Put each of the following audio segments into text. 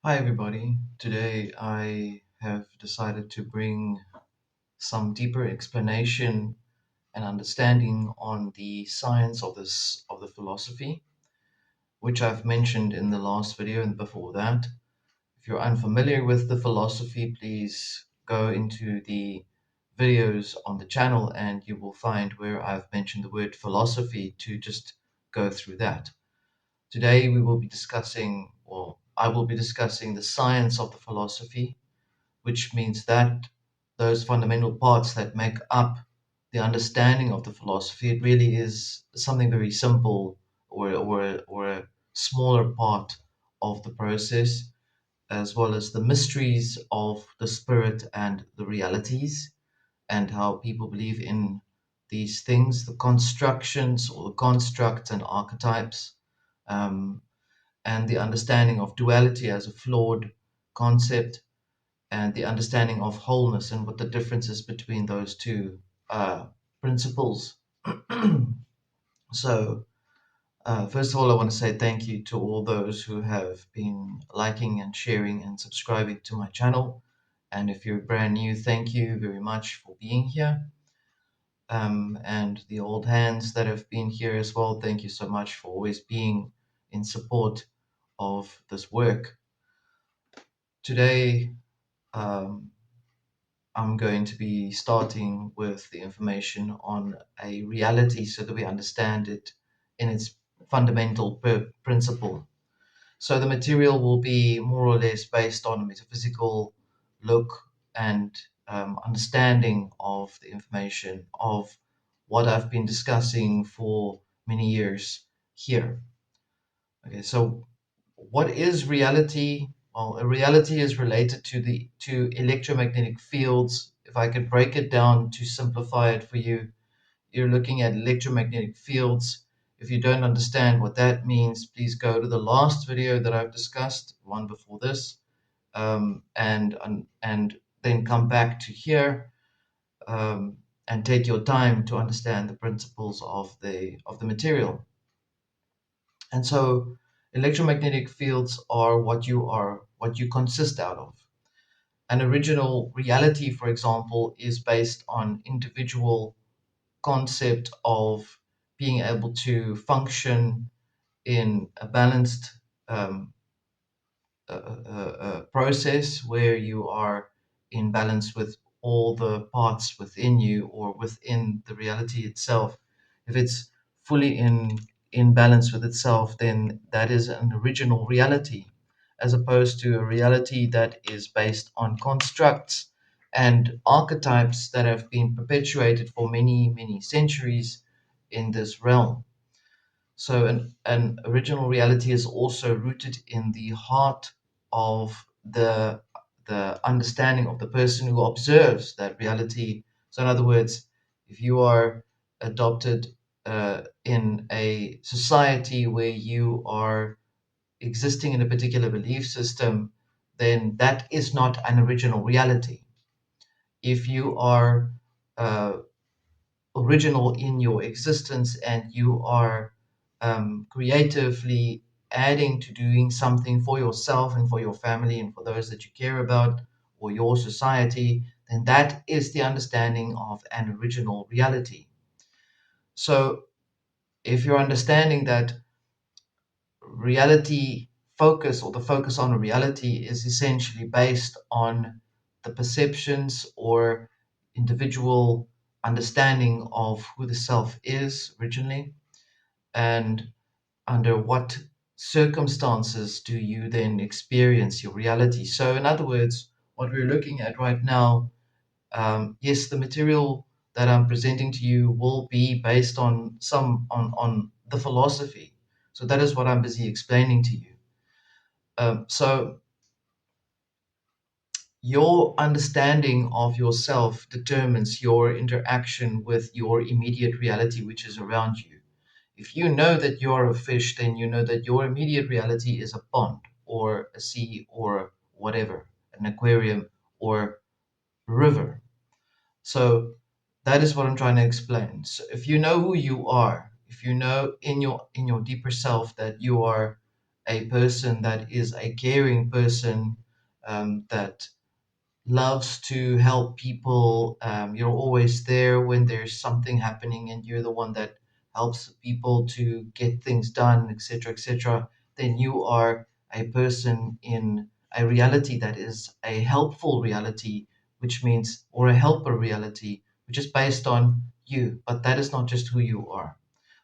Hi, everybody. Today I have decided to bring some deeper explanation and understanding on the science of the philosophy, which I've mentioned in the last video and before that. If you're unfamiliar with the philosophy, please go into the videos on the channel and you will find where I've mentioned the word philosophy to just go through that. Today we will be discussing, or I will be discussing the science of the philosophy, which means that those fundamental parts that make up the understanding of the philosophy, it really is something very simple, or a smaller part of the process, as well as the mysteries of the spirit and the realities, and how people believe in these things, the constructions or the constructs and archetypes, um, and the understanding of duality as a flawed concept, and the understanding of wholeness and what the difference is between those two principles. So, first of all, I want to say thank you to all those who have been liking and sharing and subscribing to my channel. And if you're brand new, thank you very much for being here. And the old hands that have been here as well, thank you so much for always being in support of this work. Today, um, I'm going to be starting with the information on a reality so that we understand it in its fundamental principle. So the material will be more or less based on a metaphysical look and understanding of the information of what I've been discussing for many years here. Okay, so what is reality? Well, a reality is related to electromagnetic fields. If I could break it down to simplify it for you, you're looking at electromagnetic fields. If you don't understand what that means, please go to the last video that I've discussed, one before this, and then come back to here, and take your time to understand the principles of the material. And so electromagnetic fields are what you consist out of. An original reality, for example, is based on individual concept of being able to function in a balanced um, process where you are in balance with all the parts within you or within the reality itself. If it's fully in balance with itself, then that is an original reality, as opposed to a reality that is based on constructs and archetypes that have been perpetuated for many, many centuries in this realm. So an original reality is also rooted in the heart of the understanding of the person who observes that reality. So in other words, if you are adopted in a society where you are existing in a particular belief system, then that is not an original reality. If you are uh, original in your existence and you are creatively adding to doing something for yourself and for your family and for those that you care about or your society, then that is the understanding of an original reality. So if you're understanding that reality focus, or the focus on a reality, is essentially based on the perceptions or individual understanding of who the self is originally, and under what circumstances do you then experience your reality. So in other words, what we're looking at right now, yes, the material that I'm presenting to you will be based on on the philosophy. So that is what I'm busy explaining to you. So your understanding of yourself determines your interaction with your immediate reality, which is around you. If you know that you're a fish, then you know that your immediate reality is a pond or a sea or whatever, an aquarium or river. So that is what I'm trying to explain. So if you know who you are, if you know in your deeper self that you are a person that is a caring person, that loves to help people. You're always there when there's something happening, and you're the one that helps people to get things done, etc., etc. Then you are a person in a reality that is a helpful reality, which means, or a helper reality, which is based on you. But that is not just who you are.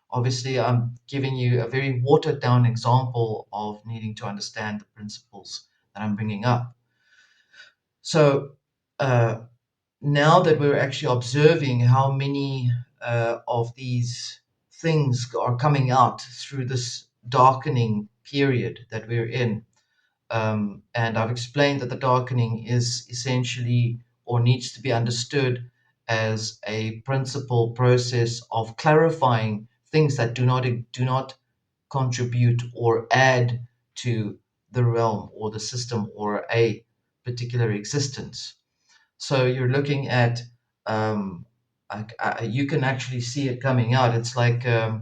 Obviously, I'm giving you a very watered down example of needing to understand the principles that I'm bringing up. So, uh, now that we're actually observing how many of these things are coming out through this darkening period that we're in, and I've explained that the darkening is essentially, or needs to be understood as, a principal process of clarifying things that do not contribute or add to the realm or the system or a particular existence. So you're looking at, you can actually see it coming out. It's like, yeah,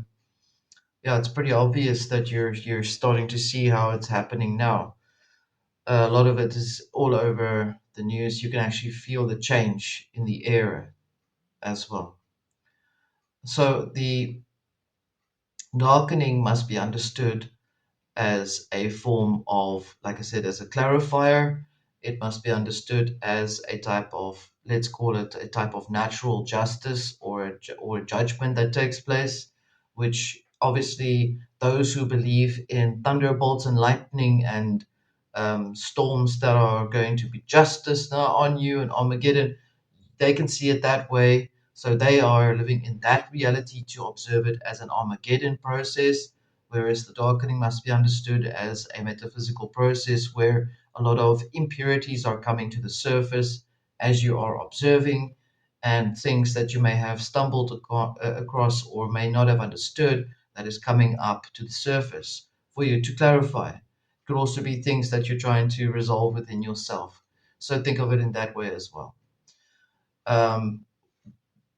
it's pretty obvious that you're starting to see how it's happening now. A lot of it is all over the news. You can actually feel the change in the air as well. So the darkening must be understood as a form of, like I said, as a clarifier. It must be understood as a type of, let's call it a type of natural justice, or or a judgment that takes place, which obviously those who believe in thunderbolts and lightning and storms that are going to be justice now on you and Armageddon, they can see it that way. So they are living in that reality to observe it as an Armageddon process, whereas the darkening must be understood as a metaphysical process where a lot of impurities are coming to the surface as you are observing, and things that you may have stumbled across or may not have understood, that is coming up to the surface for you to clarify. It could also be things that you're trying to resolve within yourself. So think of it in that way as well. Um,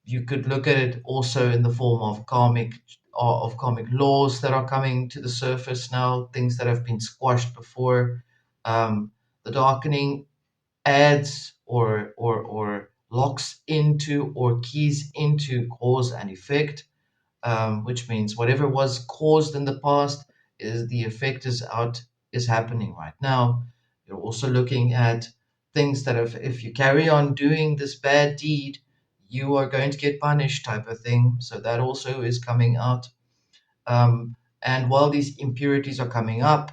you could look at it also in the form of karmic laws that are coming to the surface now, things that have been squashed before. Um, the darkening adds or locks into or keys into cause and effect, which means whatever was caused in the past, is the effect is happening right now. You're also looking at things that, if you carry on doing this bad deed, you are going to get punished, type of thing. So that also is coming out. And while these impurities are coming up,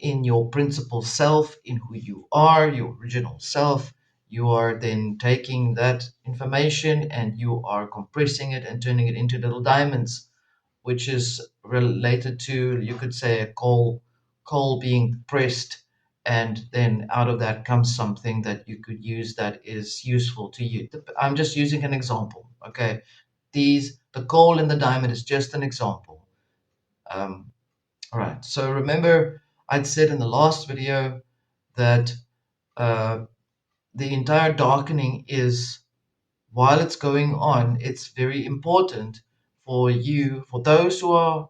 in your principal self, in who you are, your original self, you are then taking that information and you are compressing it and turning it into little diamonds, which is related to, you could say, a coal being pressed, and then out of that comes something that you could use that is useful to you. I'm just using an example, okay? The coal and the diamond is just an example. Um, all right. So remember, I'd said in the last video that uh, the entire darkening is, while it's going on, it's very important for you, for those who are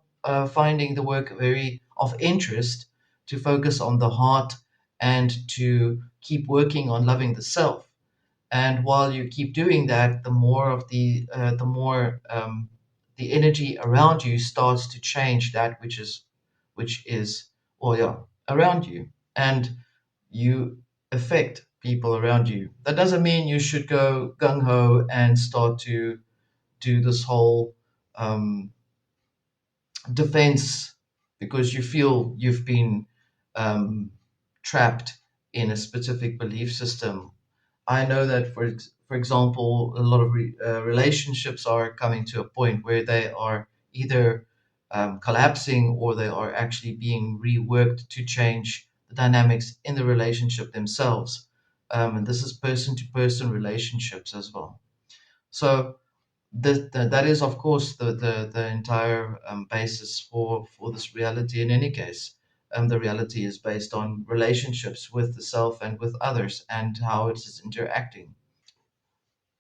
finding the work very of interest, to focus on the heart and to keep working on loving the self. And while you keep doing that, the more the energy around you starts to change that which is, well, yeah, around you, and you affect people around you. That doesn't mean you should go gung ho and start to do this whole um, defense because you feel you've been um, trapped in a specific belief system. I know that, for example, a lot of relationships are coming to a point where they are either collapsing, or they are actually being reworked to change the dynamics in the relationship themselves. And this is person to person relationships as well. So that is, of course, the entire basis for this reality in any case. The reality is based on relationships with the self and with others, and how it is interacting.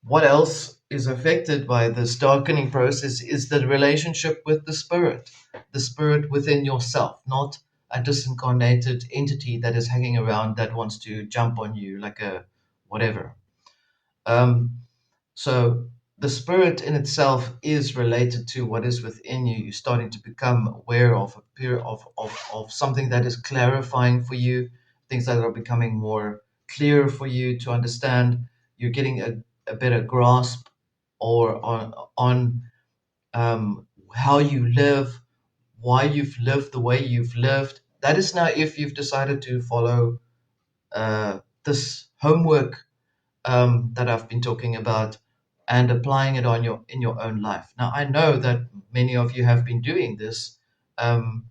What else is affected by this darkening process is the relationship with the spirit within yourself, not a disincarnated entity that is hanging around that wants to jump on you like a whatever. Um, so the spirit in itself is related to what is within you. You're starting to become aware of a period of something that is clarifying for you, things that are becoming more clear for you to understand. You're getting a better grasp or on how you live, why you've lived the way you've lived. That is now if you've decided to follow this homework that I've been talking about and applying it on your in your own life. Now I know that many of you have been doing this, and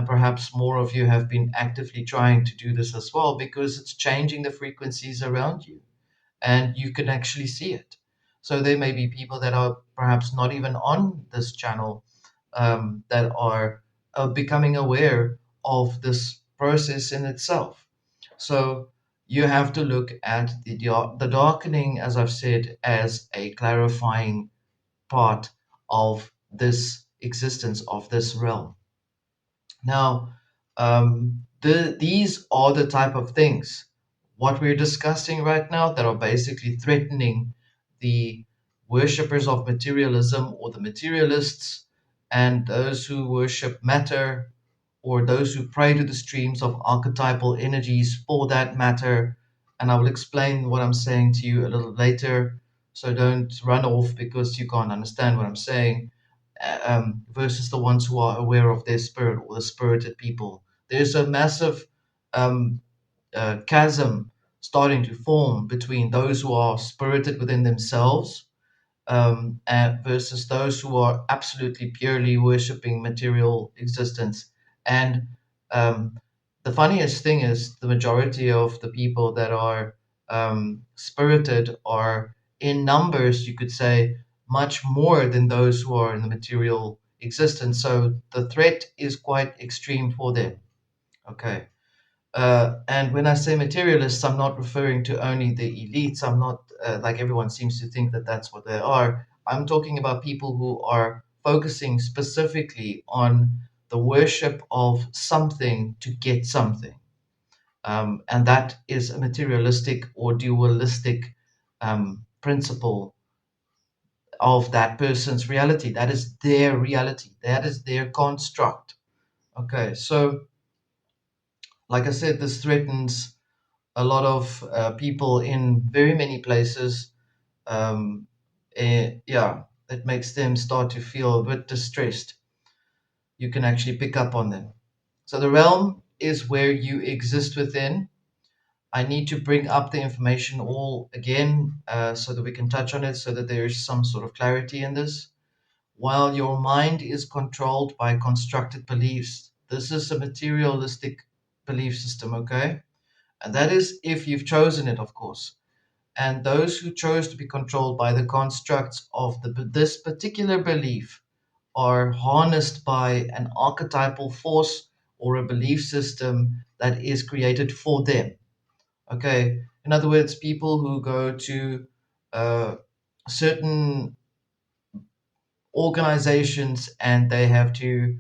perhaps more of you have been actively trying to do this as well because it's changing the frequencies around you, and you can actually see it. So there may be people that are perhaps not even on this channel that are becoming aware of this process in itself. So you have to look at the darkening, as I've said, as a clarifying part of this existence of this realm. Now, these are the type of things what we're discussing right now that are basically threatening the worshippers of materialism or the materialists and those who worship matter or those who pray to the streams of archetypal energies for that matter. And I will explain what I'm saying to you a little later. So don't run off because you can't understand what I'm saying versus the ones who are aware of their spirit or the spirited people. There's a massive um, chasm starting to form between those who are spirited within themselves and versus those who are absolutely purely worshipping material existence. And um, the funniest thing is the majority of the people that are spirited are in numbers, you could say, much more than those who are in the material existence. So the threat is quite extreme for them. Okay. And when I say materialists, I'm not referring to only the elites. I'm not like everyone seems to think that that's what they are. I'm talking about people who are focusing specifically on the worship of something to get something. And that is a materialistic or dualistic principle of that person's reality. That is their reality. That is their construct. Okay, so like I said, this threatens a lot of people in very many places. Yeah, it makes them start to feel a bit distressed. You can actually pick up on them. So the realm is where you exist within. I need to bring up the information all again so that we can touch on it so that there is some sort of clarity in this. While your mind is controlled by constructed beliefs, this is a materialistic belief system, okay? And that is if you've chosen it, of course. And those who chose to be controlled by the constructs of this particular belief are harnessed by an archetypal force or a belief system that is created for them. Okay, in other words, people who go to uh, certain organizations and they have to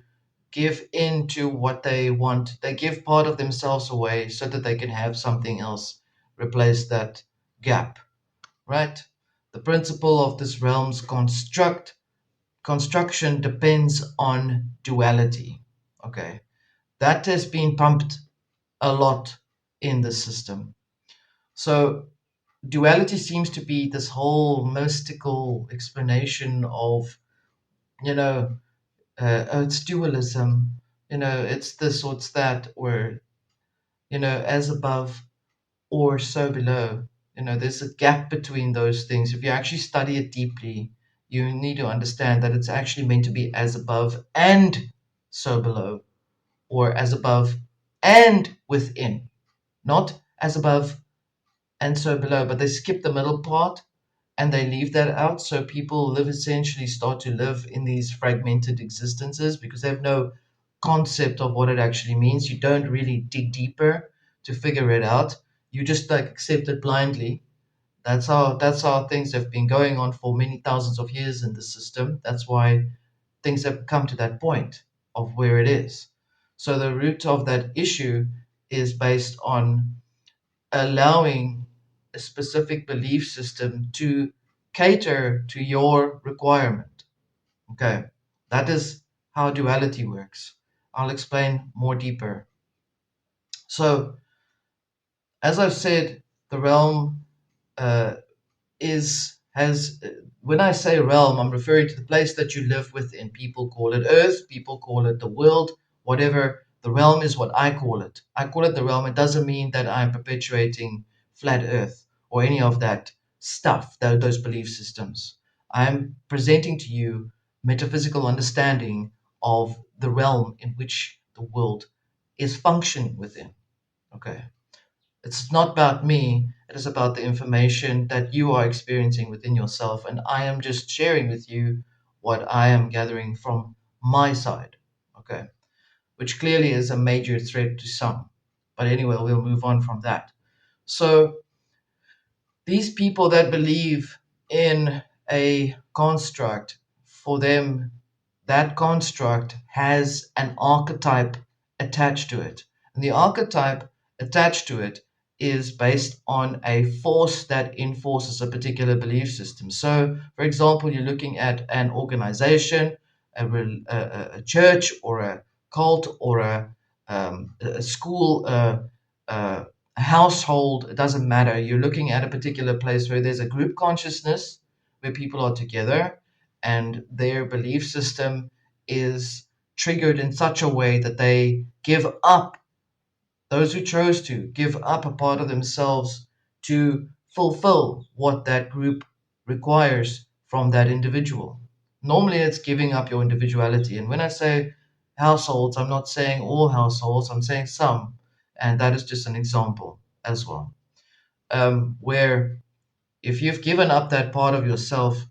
give in to what they want. They give part of themselves away so that they can have something else replace that gap, right? The principle of this realm's construction depends on duality. Okay, that has been pumped a lot in the system. So duality seems to be this whole mystical explanation of, you know, oh, it's dualism, it's this or it's that, or, as above or so below. There's a gap between those things. If you actually study it deeply, you need to understand that it's actually meant to be as above and so below, or as above and within, not as above and so below, but they skip the middle part and they leave that out. So people live essentially start to live in these fragmented existences because they have no concept of what it actually means. You don't really dig deeper to figure it out. You just like accept it blindly. That's how things have been going on for many thousands of years in the system. That's why things have come to that point of where it is. So the root of that issue is based on allowing a specific belief system to cater to your requirement. Okay, that is how duality works. I'll explain more deeper. So, as I've said, the realm uh, is has when I say realm, I'm referring to the place that you live within. People call it earth, people call it the world, whatever. The realm is what I call it. I call it the realm. It doesn't mean that I'm perpetuating flat earth or any of that stuff, those belief systems. I'm presenting to you metaphysical understanding of the realm in which the world is functioning within. Okay. It's not about me, it is about the information that you are experiencing within yourself. And I am just sharing with you what I am gathering from my side. Okay. Which clearly is a major threat to some. But anyway, we'll move on from that. So, these people that believe in a construct, for them, that construct has an archetype attached to it. And the archetype attached to it is based on a force that enforces a particular belief system. So, for example, you're looking at an organization, a church, or a cult, or a school, uh, a household. It doesn't matter. You're looking at a particular place where there's a group consciousness, where people are together and their belief system is triggered in such a way that they give up, those who chose to give up a part of themselves to fulfill what that group requires from that individual. Normally, it's giving up your individuality. And when I say households, I'm not saying all households, I'm saying some. And that is just an example as well. Where if you've given up that part of yourself,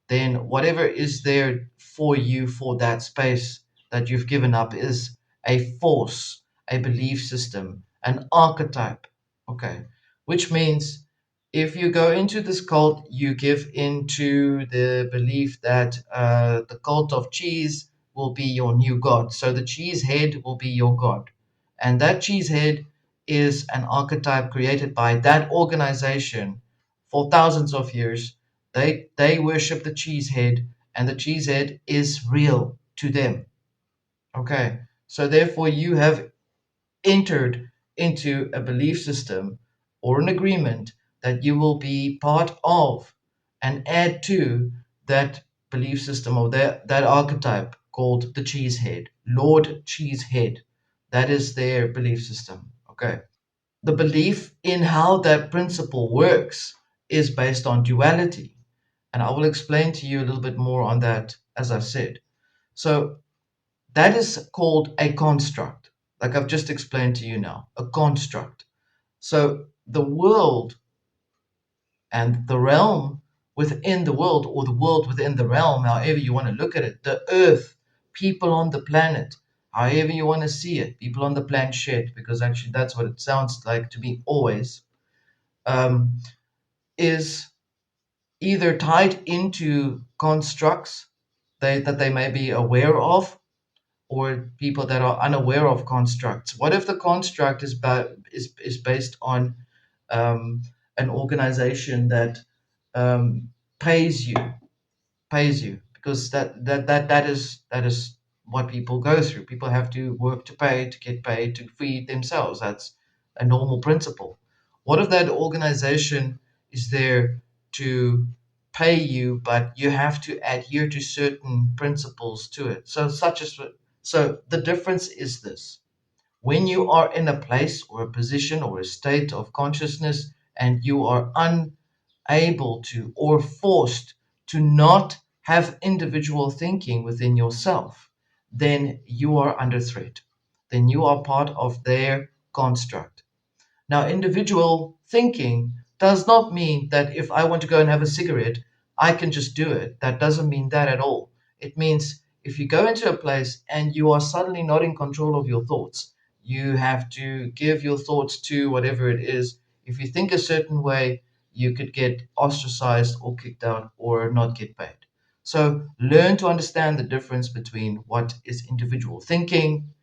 then whatever is there for you for that space that you've given up is a force, a belief system, an archetype. Okay. Which means if you go into this cult, you give into the belief that the cult of cheese will be your new god. So the cheese head will be your god. And that cheese head is an archetype created by that organization for thousands of years. They worship the cheesehead, and the cheesehead is real to them. Okay, so therefore you have entered into a belief system or an agreement that you will be part of and add to that belief system or that archetype called the cheesehead, Lord Cheesehead. That is their belief system. Okay. The belief in how that principle works is based on duality. And I will explain to you a little bit more on that as I've said. So, that is called a construct, like I've just explained to you now, a construct. So, the world and the realm within the world, or the world within the realm, however you want to look at it, the earth, people on the planet, however you want to see it, people on the planchette, because actually that's what it sounds like to me always, um, is either tied into constructs that they may be aware of, or people that are unaware of constructs. What if the construct is based on an organization that um, pays you pays you, because that is what people go through. People have to work to pay, to get paid, to feed themselves. That's a normal principle. What if that organization is there to pay you, but you have to adhere to certain principles to it? So the difference is this: when you are in a place or a position or a state of consciousness and you are able to or forced to not have individual thinking within yourself, then you are under threat. Then you are part of their construct. Now, individual thinking does not mean that if I want to go and have a cigarette, I can just do it. That doesn't mean that at all. It means if you go into a place and you are suddenly not in control of your thoughts, you have to give your thoughts to whatever it is. If you think a certain way, you could get ostracized or kicked out or not get paid. So learn to understand the difference between what is individual thinking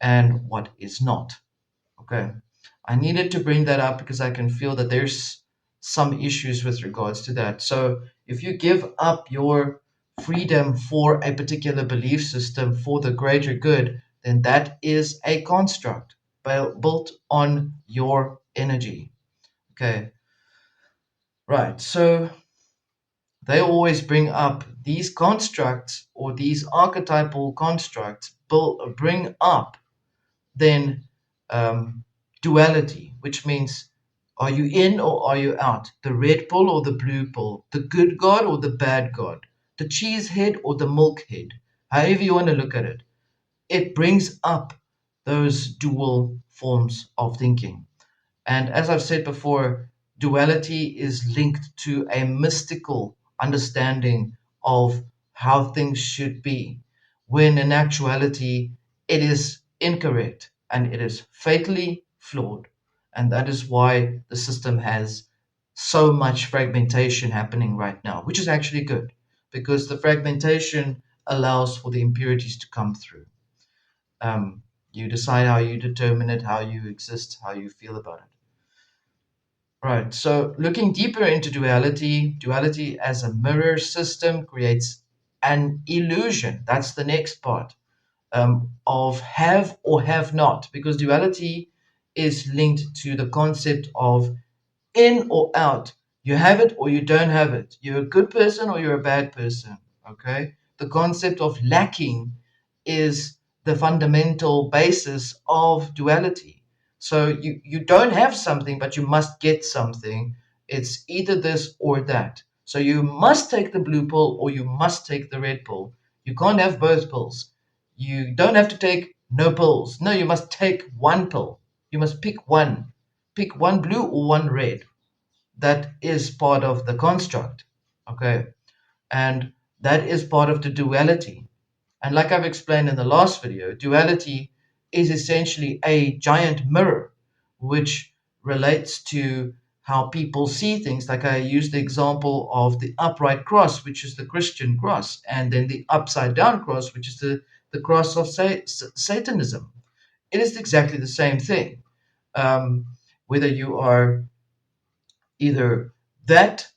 and what is not. Okay. I needed to bring that up because I can feel that there's some issues with regards to that. So if you give up your freedom for a particular belief system for the greater good, then that is a construct built on your energy. Okay, right. So they always bring up these constructs or these archetypal constructs, bring up then duality, which means are you in or are you out? The red pill or the blue pill? The good God or the bad God? The cheese head or the milk head? However you want to look at it, it brings up those dual forms of thinking. And as I've said before, duality is linked to a mystical understanding of how things should be, when in actuality it is incorrect and it is fatally flawed. And that is why the system has so much fragmentation happening right now, which is actually good because the fragmentation allows for the impurities to come through. You decide how you determine it, how you exist, how you feel about it. Right. So looking deeper into duality, duality as a mirror system creates an illusion. That's the next part of have or have not, because duality is linked to the concept of in or out. You have it or you don't have it. You're a good person or you're a bad person. Okay. The concept of lacking is the fundamental basis of duality. So you don't have something, but you must get something. It's either this or that. So you must take the blue pill or you must take the red pill. You can't have both pills. You don't have to take no pills. No, you must take one pill. You must pick one. Pick one blue or one red. That is part of the construct. Okay. And that is part of the duality. And like I've explained in the last video, duality is essentially a giant mirror which relates to how people see things. Like I used the example of the upright cross, which is the Christian cross, and then the upside down cross, which is the cross of Satanism. It is exactly the same thing. Um, whether you are either that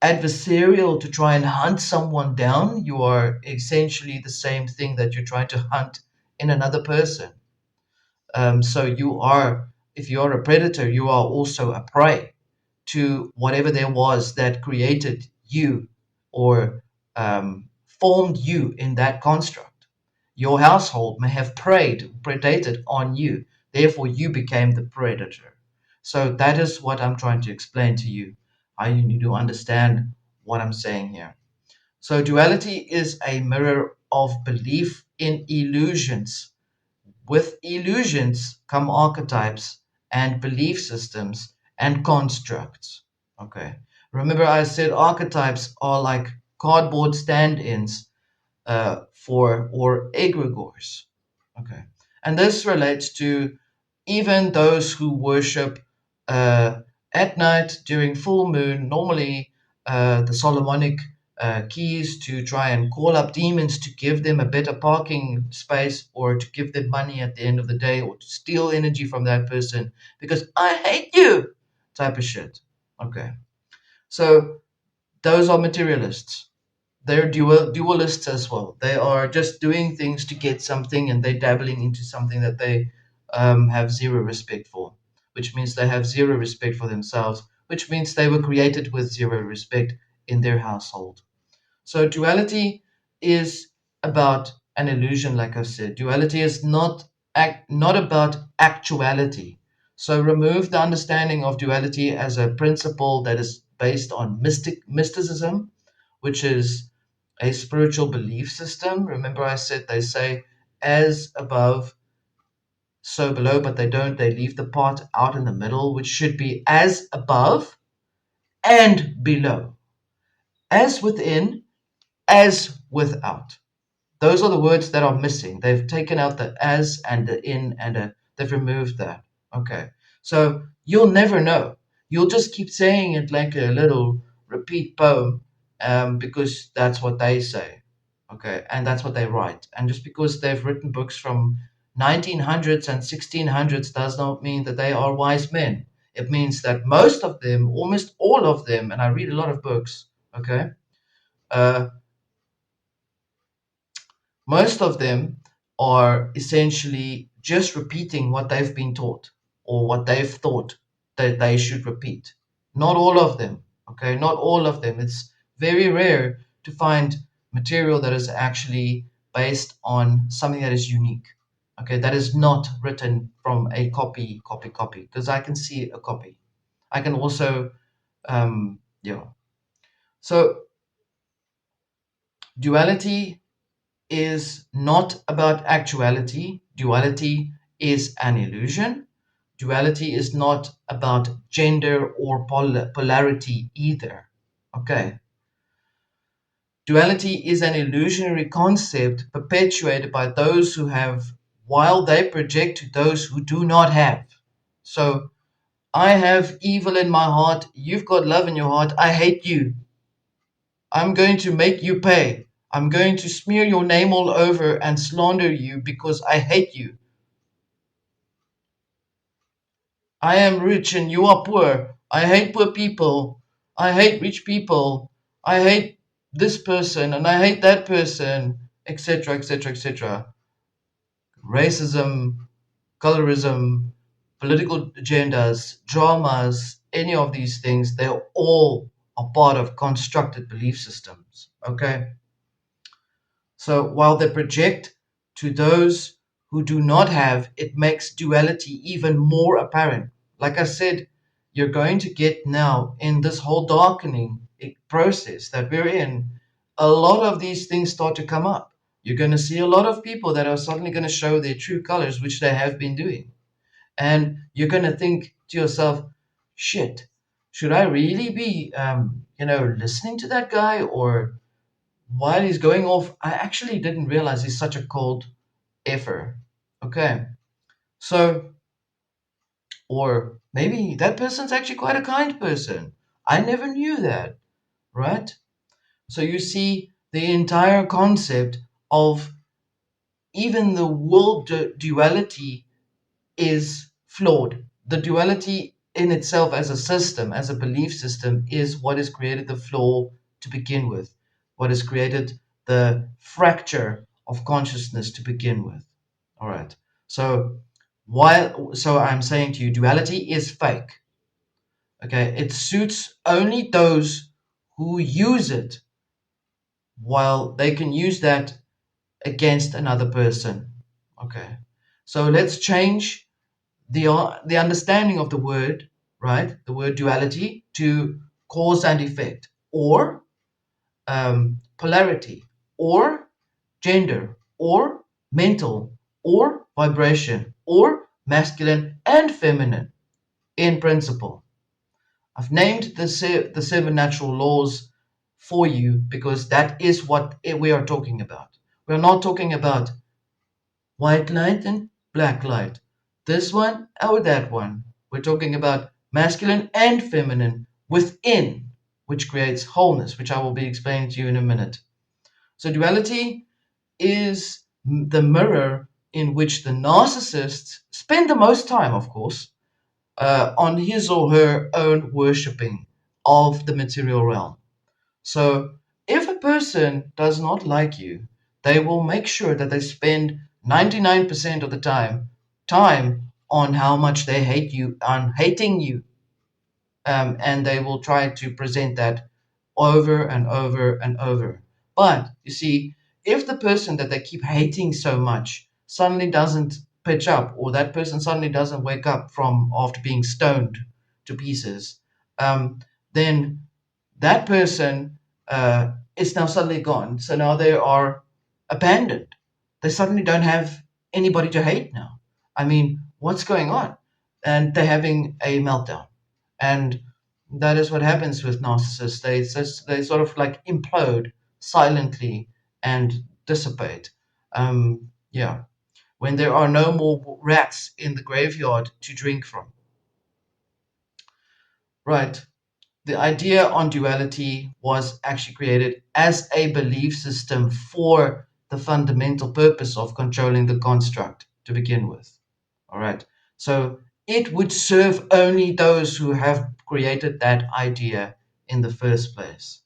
adversarial to try and hunt someone down, you are essentially the same thing that you're trying to hunt in another person. So you are, if you're a predator, you are also a prey to whatever there was that created you or formed you in that construct. Your household may have predated on you, therefore you became the predator. So that is what I'm trying to explain to you, how you need to understand what I'm saying here. So duality is a mirror of belief in illusions. With illusions come archetypes and belief systems and constructs. Okay. Remember, I said archetypes are like cardboard stand ins for or egregores. Okay. And this relates to even those who worship uh, at night during full moon, normally the Solomonic keys to try and call up demons to give them a better parking space or to give them money at the end of the day or to steal energy from that person because I hate you type of shit. Okay. So those are materialists. They're dualists as well. They are just doing things to get something and they're dabbling into something that they have zero respect for, which means they have zero respect for themselves, which means they were created with zero respect in their household. So duality is about an illusion, like I said. Duality is not about actuality. So remove the understanding of duality as a principle that is based on mysticism, which is a spiritual belief system. Remember, I said they say as above, so below, but they don't. They leave the part out in the middle, which should be as above and below, as within, as without. Those are the words that are missing. They've taken out the as and the in and they've removed that. Okay. So you'll never know. You'll just keep saying it like a little repeat poem because that's what they say. Okay. And that's what they write. And just because they've written books from 1900s and 1600s does not mean that they are wise men. It means that most of them, almost all of them, and I read a lot of books, okay, uh, most of them are essentially just repeating what they've been taught or what they've thought that they should repeat. Not all of them, okay? Not all of them. It's very rare to find material that is actually based on something that is unique, okay? That is not written from a copy, because I can see a copy. I can also, yeah. So duality is not about actuality. Duality is an illusion. Duality is not about gender or polarity either. Okay. Duality is an illusionary concept perpetuated by those who have, while they project to those who do not have. So, I have evil in my heart, you've got love in your heart, I hate you. I'm going to make you pay. I'm going to smear your name all over and slander you because I hate you. I am rich and you are poor. I hate poor people. I hate rich people. I hate this person and I hate that person, etc., etc., etc. Racism, colorism, political agendas, dramas, any of these things, they're all a part of constructed belief systems. Okay? So while they project to those who do not have, it makes duality even more apparent. Like I said, you're going to get now in this whole darkening process that we're in, a lot of these things start to come up. You're going to see a lot of people that are suddenly going to show their true colors, which they have been doing. And you're going to think to yourself, shit, should I really be, listening to that guy, or while he's going off, I actually didn't realize he's such a cold effer. Okay. So, or maybe that person's actually quite a kind person. I never knew that, right? So you see the entire concept of even the world duality is flawed. The duality in itself as a system, as a belief system, is what has created the flaw to begin with, what has created the fracture of consciousness to begin with. All right. So so I'm saying to you, duality is fake. Okay, it suits only those who use it, while they can use that against another person. Okay. So let's change the understanding of the word, right? The word duality to cause and effect, or polarity, or gender, or mental, or vibration, or masculine and feminine in principle. I've named the seven natural laws for you because that is what we are talking about. We're not talking about white light and black light, this one or that one. We're talking about masculine and feminine within, which creates wholeness, which I will be explaining to you in a minute. So, duality is the mirror in which the narcissists spend the most time, of course, on his or her own worshipping of the material realm. So, if a person does not like you, they will make sure that they spend 99% of the time on how much they hate you, on hating you, and they will try to present that over and over and over. But you see, if the person that they keep hating so much suddenly doesn't pitch up, or that person suddenly doesn't wake up from after being stoned to pieces, then that person is now suddenly gone. So now they are abandoned. They suddenly don't have anybody to hate now. I mean, what's going on? And they're having a meltdown. And that is what happens with narcissists. They sort of like implode silently and dissipate. Yeah, when there are no more rats in the graveyard to drink from. Right. The idea on duality was actually created as a belief system for the fundamental purpose of controlling the construct. to begin with. All right. So it would serve only those who have created that idea in the first place.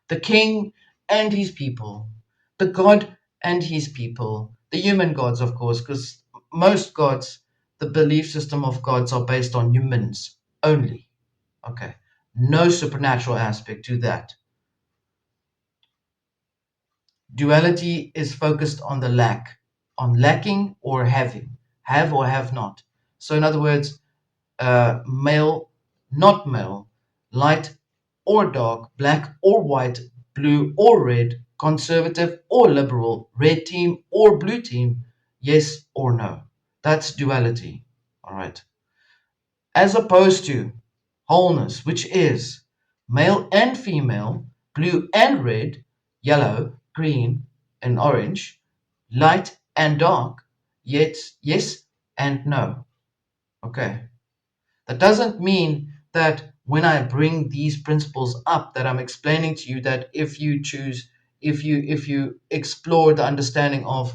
The king and his people, the god and his people, the human gods, of course, because most gods, the belief system of gods are based on humans only. Okay. No supernatural aspect to that. Duality is focused on the lack, on lacking or having, have or have not. So, in other words, male, not male, light or dark, black or white, blue or red, conservative or liberal, red team or blue team, yes or no. That's duality. All right. As opposed to wholeness, which is male and female, blue and red, yellow, green, and orange, light and dark, yet yes and no. Okay. That doesn't mean that when I bring these principles up that I'm explaining to you that if you choose, if you explore the understanding of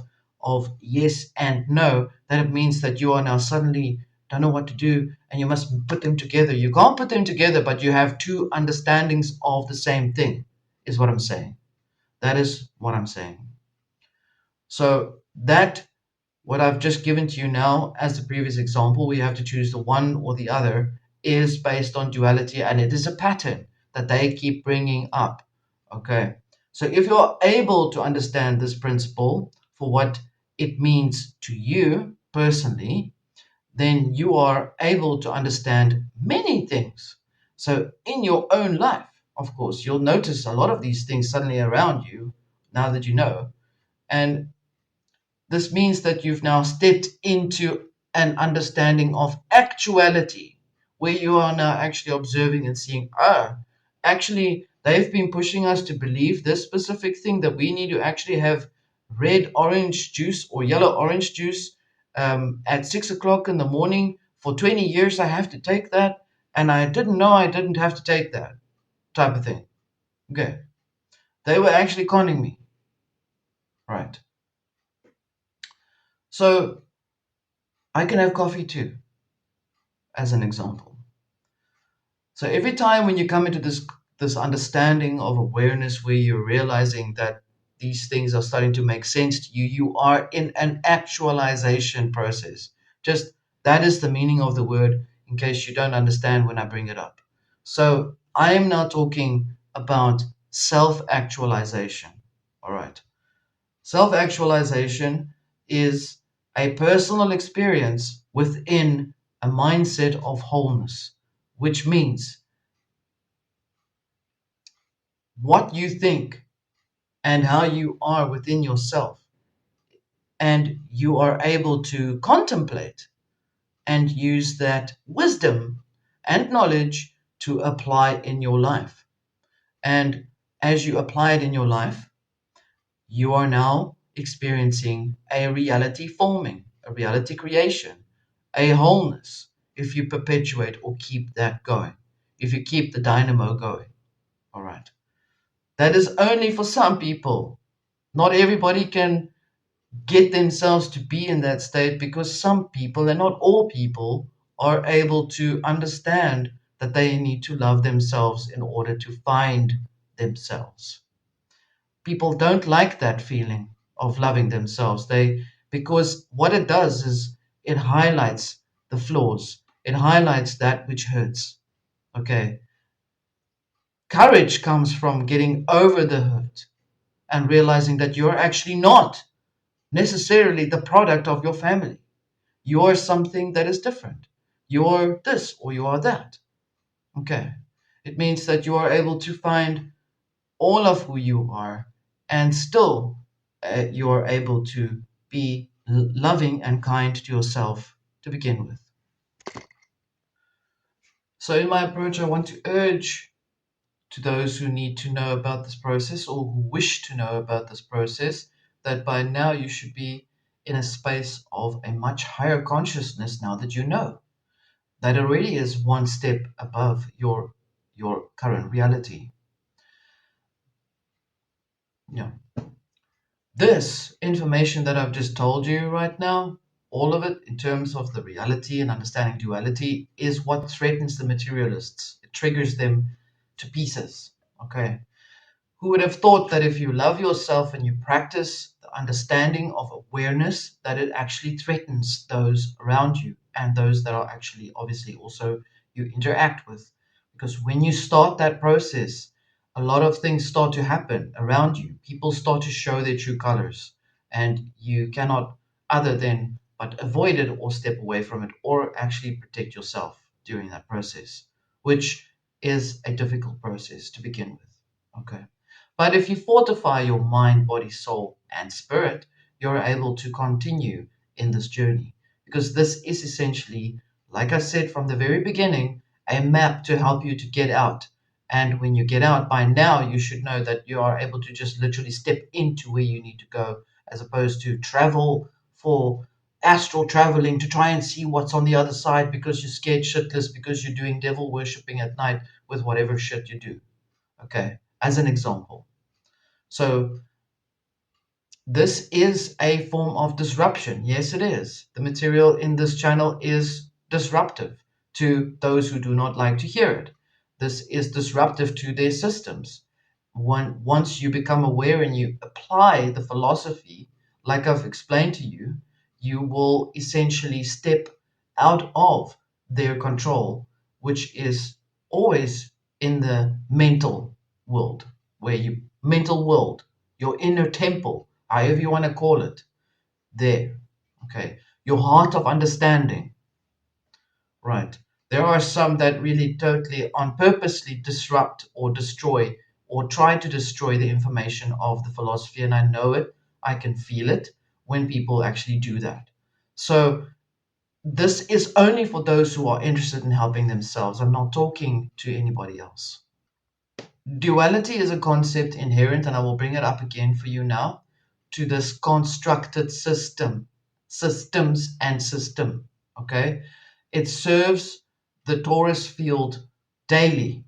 yes and no, that it means that you are now suddenly don't know what to do and you must put them together. You can't put them together, but you have two understandings of the same thing, is what I'm saying. That is what I'm saying. So that what I've just given to you now as the previous example, we have to choose the one or the other, is based on duality and it is a pattern that they keep bringing up. Okay. So if you're able to understand this principle for what it means to you personally, then you are able to understand many things. So in your own life, of course, you'll notice a lot of these things suddenly around you now that you know. And this means that you've now stepped into an understanding of actuality, where you are now actually observing and seeing, actually, they've been pushing us to believe this specific thing that we need to actually have red orange juice or yellow orange juice at 6 o'clock in the morning. For 20 years, I have to take that, and I didn't know I didn't have to take that type of thing. Okay. They were actually conning me. Right. So I can have coffee too, as an example. So every time when you come into this understanding of awareness where you're realizing that these things are starting to make sense to you, you are in an actualization process. Just that is the meaning of the word in case you don't understand when I bring it up. So I am now talking about self-actualization. All right. Self-actualization is a personal experience within a mindset of wholeness, which means what you think and how you are within yourself, and you are able to contemplate and use that wisdom and knowledge to apply in your life. And as you apply it in your life, you are now experiencing a reality forming, a reality creation, a wholeness if you perpetuate or keep that going, if you keep the dynamo going. All right. That is only for some people. Not everybody can get themselves to be in that state because some people, and not all people, are able to understand that they need to love themselves in order to find themselves. People don't like that feeling of loving themselves. Because what it does is it highlights the flaws. It highlights that which hurts. Okay. Courage comes from getting over the hurt and realizing that you're actually not necessarily the product of your family. You're something that is different. You're this or you are that. Okay. It means that you are able to find all of who you are and still you are able to be loving and kind to yourself to begin with. So, in my approach, I want to urge to those who need to know about this process or who wish to know about this process that by now you should be in a space of a much higher consciousness now that you know that already is one step above your current reality. Yeah. This information that I've just told you right now, all of it in terms of the reality and understanding duality is what threatens the materialists. It triggers them to pieces. Okay. Who would have thought that if you love yourself and you practice the understanding of awareness, that it actually threatens those around you and those that are actually obviously also you interact with? Because when you start that process, a lot of things start to happen around you. People start to show their true colors, and you cannot other than but avoid it or step away from it or actually protect yourself during that process, which is a difficult process to begin with. Okay. But if you fortify your mind, body, soul, and spirit, you're able to continue in this journey. Because this is essentially, like I said from the very beginning, a map to help you to get out. And when you get out, by now, you should know that you are able to just literally step into where you need to go, as opposed to travel for astral traveling to try and see what's on the other side because you're scared shitless because you're doing devil worshipping at night with whatever shit you do. Okay, as an example. So this is a form of disruption. Yes, it is. The material in this channel is disruptive to those who do not like to hear it. This is disruptive to their systems. Once you become aware and you apply the philosophy, like I've explained to you, you will essentially step out of their control, which is always in the mental world, mental world, your inner temple, however you want to call it, there. Okay. Your heart of understanding. Right. There are some that really totally on purposely disrupt or destroy or try to destroy the information of the philosophy. And I know it, I can feel it when people actually do that. So this is only for those who are interested in helping themselves. I'm not talking to anybody else. Duality is a concept inherent, and I will bring it up again for you now, to this constructed systems and system. Okay. It serves the torus field daily.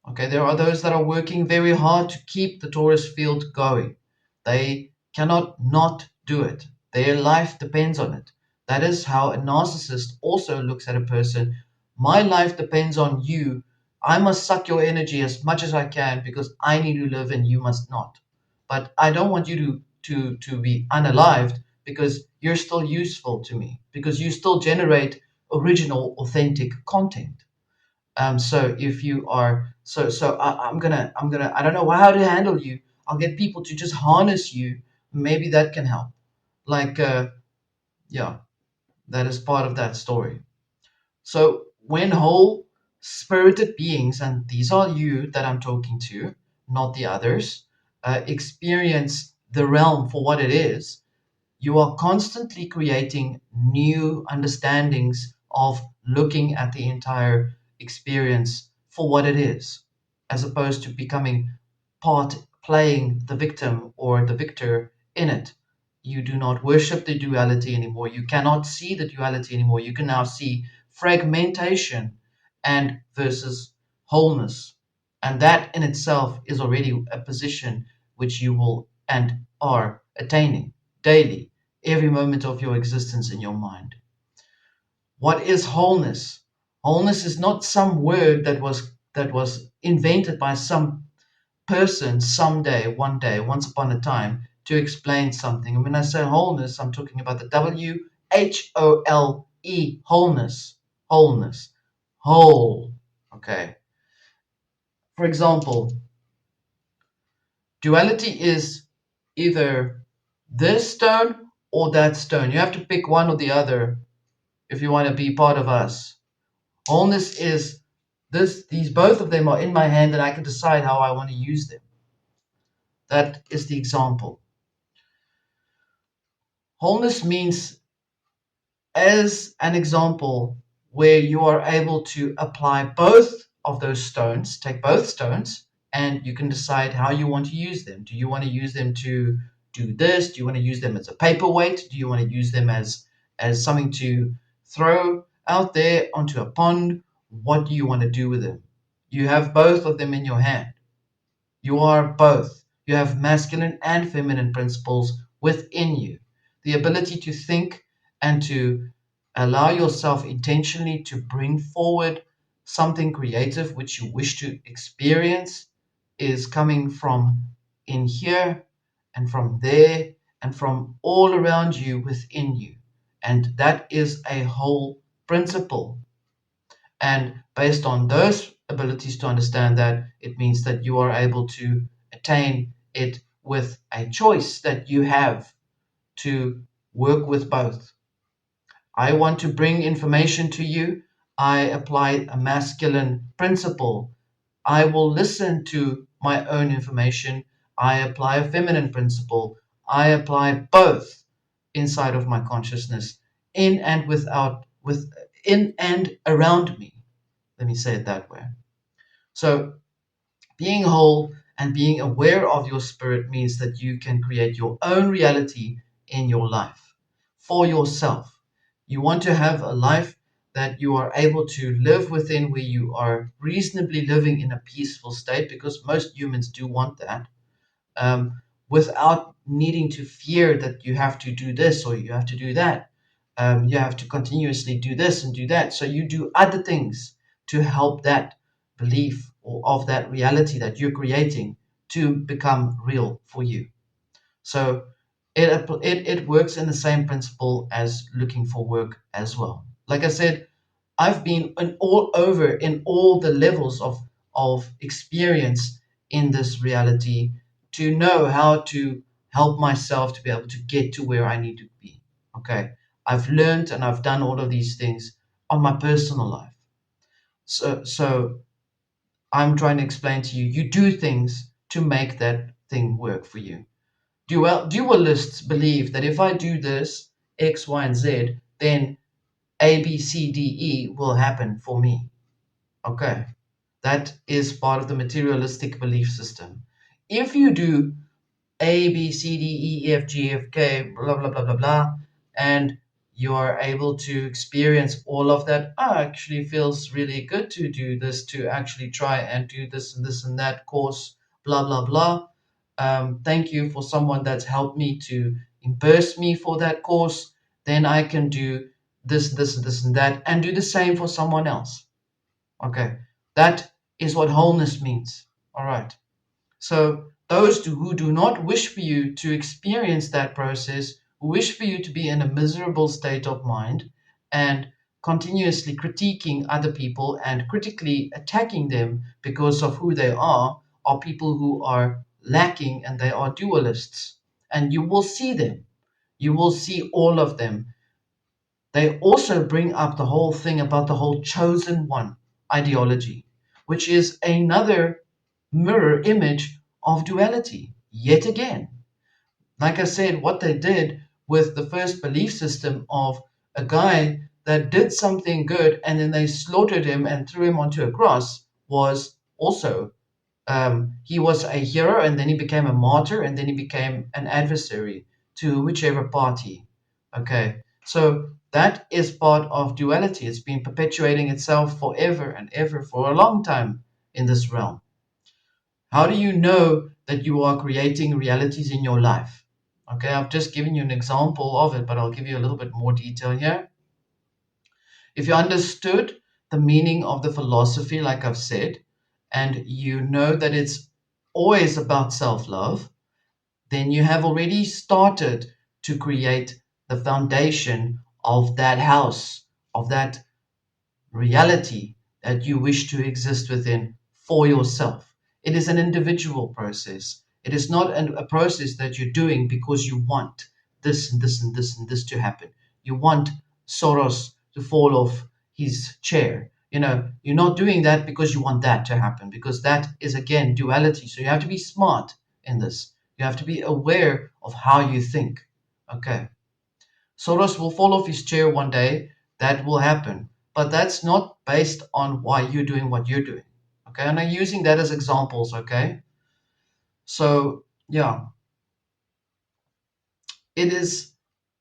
Okay. There are those that are working very hard to keep the torus field going. They cannot not do it. Their life depends on it. That is how a narcissist also looks at a person. My life depends on you. I must suck your energy as much as I can because I need to live and you must not. But I don't want you to be unalived because you're still useful to me, because you still generate original, authentic content. So if you are I'm gonna I don't know how to handle you. I'll get people to just harness you. Maybe that can help. Like yeah, that is part of that story. So when whole spirited beings, and these are you that I'm talking to, not the others, experience the realm for what it is, you are constantly creating new understandings of looking at the entire experience for what it is, as opposed to becoming part playing the victim or the victor in it. You do not worship the duality anymore. You cannot see the duality anymore. You can now see fragmentation and versus wholeness. And that in itself is already a position which you will and are attaining daily, every moment of your existence in your mind. What is wholeness? Wholeness is not some word that was invented by some person someday, one day, once upon a time to explain something. And when I say wholeness, I'm talking about the WHOLE, wholeness, wholeness, whole. Okay. For example, duality is either this stone or that stone. You have to pick one or the other if you want to be part of us. Wholeness is these both of them are in my hand and I can decide how I want to use them. That is the example. Wholeness means, as an example, where you are able to apply both of those stones, take both stones, and you can decide how you want to use them. Do you want to use them to do this? Do you want to use them as a paperweight? Do you want to use them as something to throw out there onto a pond? What do you want to do with them? You have both of them in your hand. You are both. You have masculine and feminine principles within you. The ability to think and to allow yourself intentionally to bring forward something creative which you wish to experience is coming from in here and from there and from all around you within you. And that is a whole principle. And based on those abilities to understand that, it means that you are able to attain it with a choice that you have to work with both. I want to bring information to you. I apply a masculine principle. I will listen to my own information. I apply a feminine principle. I apply both inside of my consciousness, in and without, in and around me. Let me say it that way. So being whole and being aware of your spirit means that you can create your own reality in your life for yourself. You want to have a life that you are able to live within, where you are reasonably living in a peaceful state, because most humans do want that, without needing to fear that you have to do this or you have to do that. You have to continuously do this and do that. So you do other things to help that belief or of that reality that you're creating to become real for you. So it works in the same principle as looking for work as well. Like I said, I've been all over in all the levels of experience in this reality to know how to help myself to be able to get to where I need to be. Okay. I've learned and I've done all of these things on my personal life. So I'm trying to explain to you, you do things to make that thing work for you. Dualists believe that if I do this, X, Y, and Z, then A, B, C, D, E will happen for me. Okay. That is part of the materialistic belief system. If you do A, B, C, D, E, F, G, F, K, blah, blah, blah, blah, blah, and you are able to experience all of that, actually feels really good to do this, to actually try and do this and that course, blah, blah, blah. Thank you for someone that's helped me to immerse me for that course. Then I can do this, and that, and do the same for someone else. Okay, that is what wholeness means. All right. So those who do not wish for you to experience that process, who wish for you to be in a miserable state of mind and continuously critiquing other people and critically attacking them because of who they are people who are lacking, and they are dualists. And you will see them. You will see all of them. They also bring up the whole thing about the whole chosen one ideology, which is another mirror image of duality, yet again. Like I said, what they did with the first belief system of a guy that did something good and then they slaughtered him and threw him onto a cross was also, he was a hero and then he became a martyr and then he became an adversary to whichever party. Okay, so that is part of duality. It's been perpetuating itself forever and ever for a long time in this realm. How do you know that you are creating realities in your life? Okay, I've just given you an example of it, but I'll give you a little bit more detail here. If you understood the meaning of the philosophy, like I've said, and you know that it's always about self love, then you have already started to create the foundation of that house, of that reality that you wish to exist within for yourself. It is an individual process. It is not a process that you're doing because you want this and this and this and this to happen. You want Soros to fall off his chair. You're not doing that because you want that to happen, because that is, again, duality. So you have to be smart in this. You have to be aware of how you think. Okay. Soros will fall off his chair one day. That will happen. But that's not based on why you're doing what you're doing. Okay. And I'm using that as examples. Okay. So, yeah, it is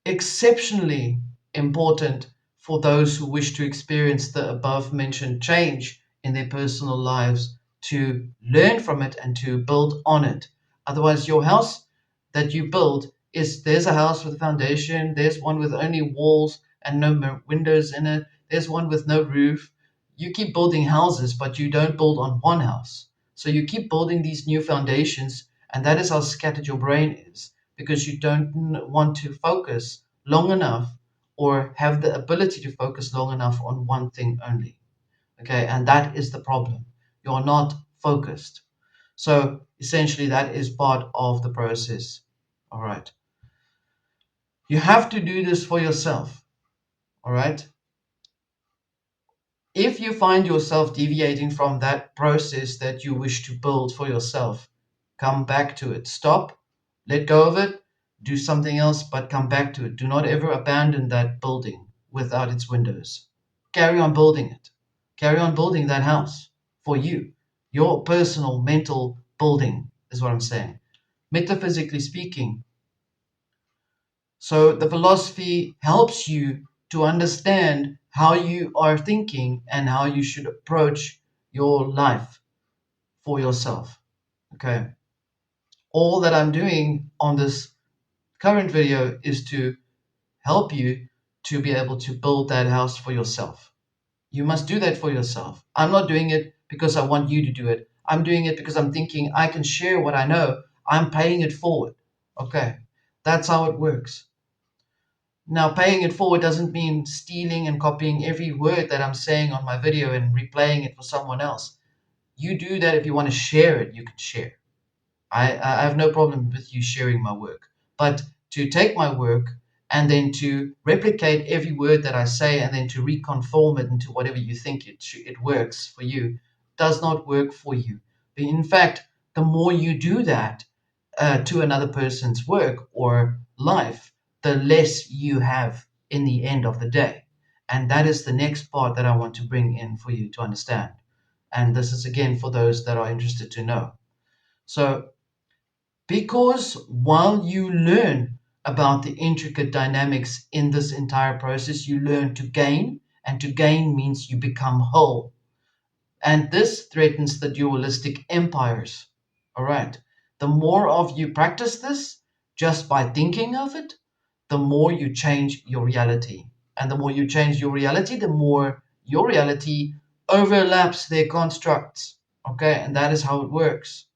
exceptionally important for those who wish to experience the above mentioned change in their personal lives to learn from it and to build on it. Otherwise, your house that you build is there's a house with a foundation, there's one with only walls and no windows in it, there's one with no roof. You keep building houses, but you don't build on one house. So you keep building these new foundations, and that is how scattered your brain is, because you don't want to focus long enough or have the ability to focus long enough on one thing only. Okay, and that is the problem. You're not focused. So essentially, that is part of the process. All right. You have to do this for yourself. All right. If you find yourself deviating from that process that you wish to build for yourself, come back to it. Stop, let go of it, do something else, but come back to it. Do not ever abandon that building without its windows. Carry on building it. Carry on building that house for you. Your personal mental building is what I'm saying. Metaphysically speaking, so the philosophy helps you to understand how you are thinking and how you should approach your life for yourself. Okay. All that I'm doing on this current video is to help you to be able to build that house for yourself. You must do that for yourself. I'm not doing it because I want you to do it. I'm doing it because I'm thinking I can share what I know. I'm paying it forward. Okay. That's how it works. Now, paying it forward doesn't mean stealing and copying every word that I'm saying on my video and replaying it for someone else. You do that. If you want to share it, you can share. I have no problem with you sharing my work. But to take my work and then to replicate every word that I say and then to reconform it into whatever you think it works for you does not work for you. But in fact, the more you do that, to another person's work or life, the less you have in the end of the day. And that is the next part that I want to bring in for you to understand. And this is again for those that are interested to know. So, because while you learn about the intricate dynamics in this entire process, you learn to gain, and to gain means you become whole. And this threatens the dualistic empires. All right. The more of you practice this just by thinking of it, the more you change your reality. And the more you change your reality, the more your reality overlaps their constructs. Okay. And that is how it works.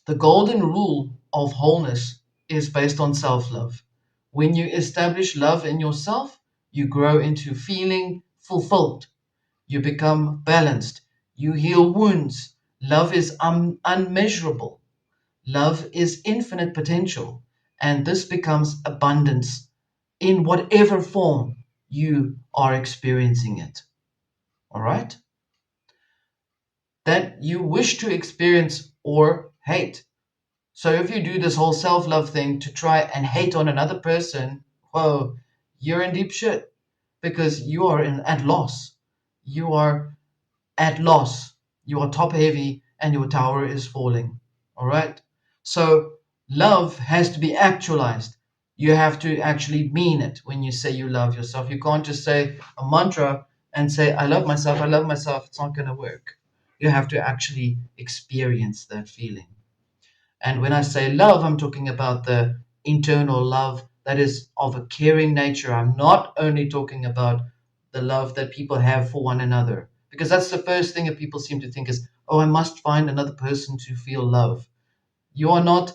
The golden rule of wholeness is based on self love. When you establish love in yourself, you grow into feeling fulfilled. You become balanced. You heal wounds. Love is unmeasurable. Love is infinite potential. And this becomes abundance in whatever form you are experiencing it. All right? That you wish to experience or hate. So if you do this whole self love thing to try and hate on another person, whoa, you're in deep shit because you are at loss. You are at loss. You are top heavy and your tower is falling. All right. So love has to be actualized. You have to actually mean it when you say you love yourself. You can't just say a mantra and say, I love myself, I love myself. It's not going to work. You have to actually experience that feeling. And when I say love, I'm talking about the internal love that is of a caring nature. I'm not only talking about the love that people have for one another, because that's the first thing that people seem to think is, oh, I must find another person to feel love. You are not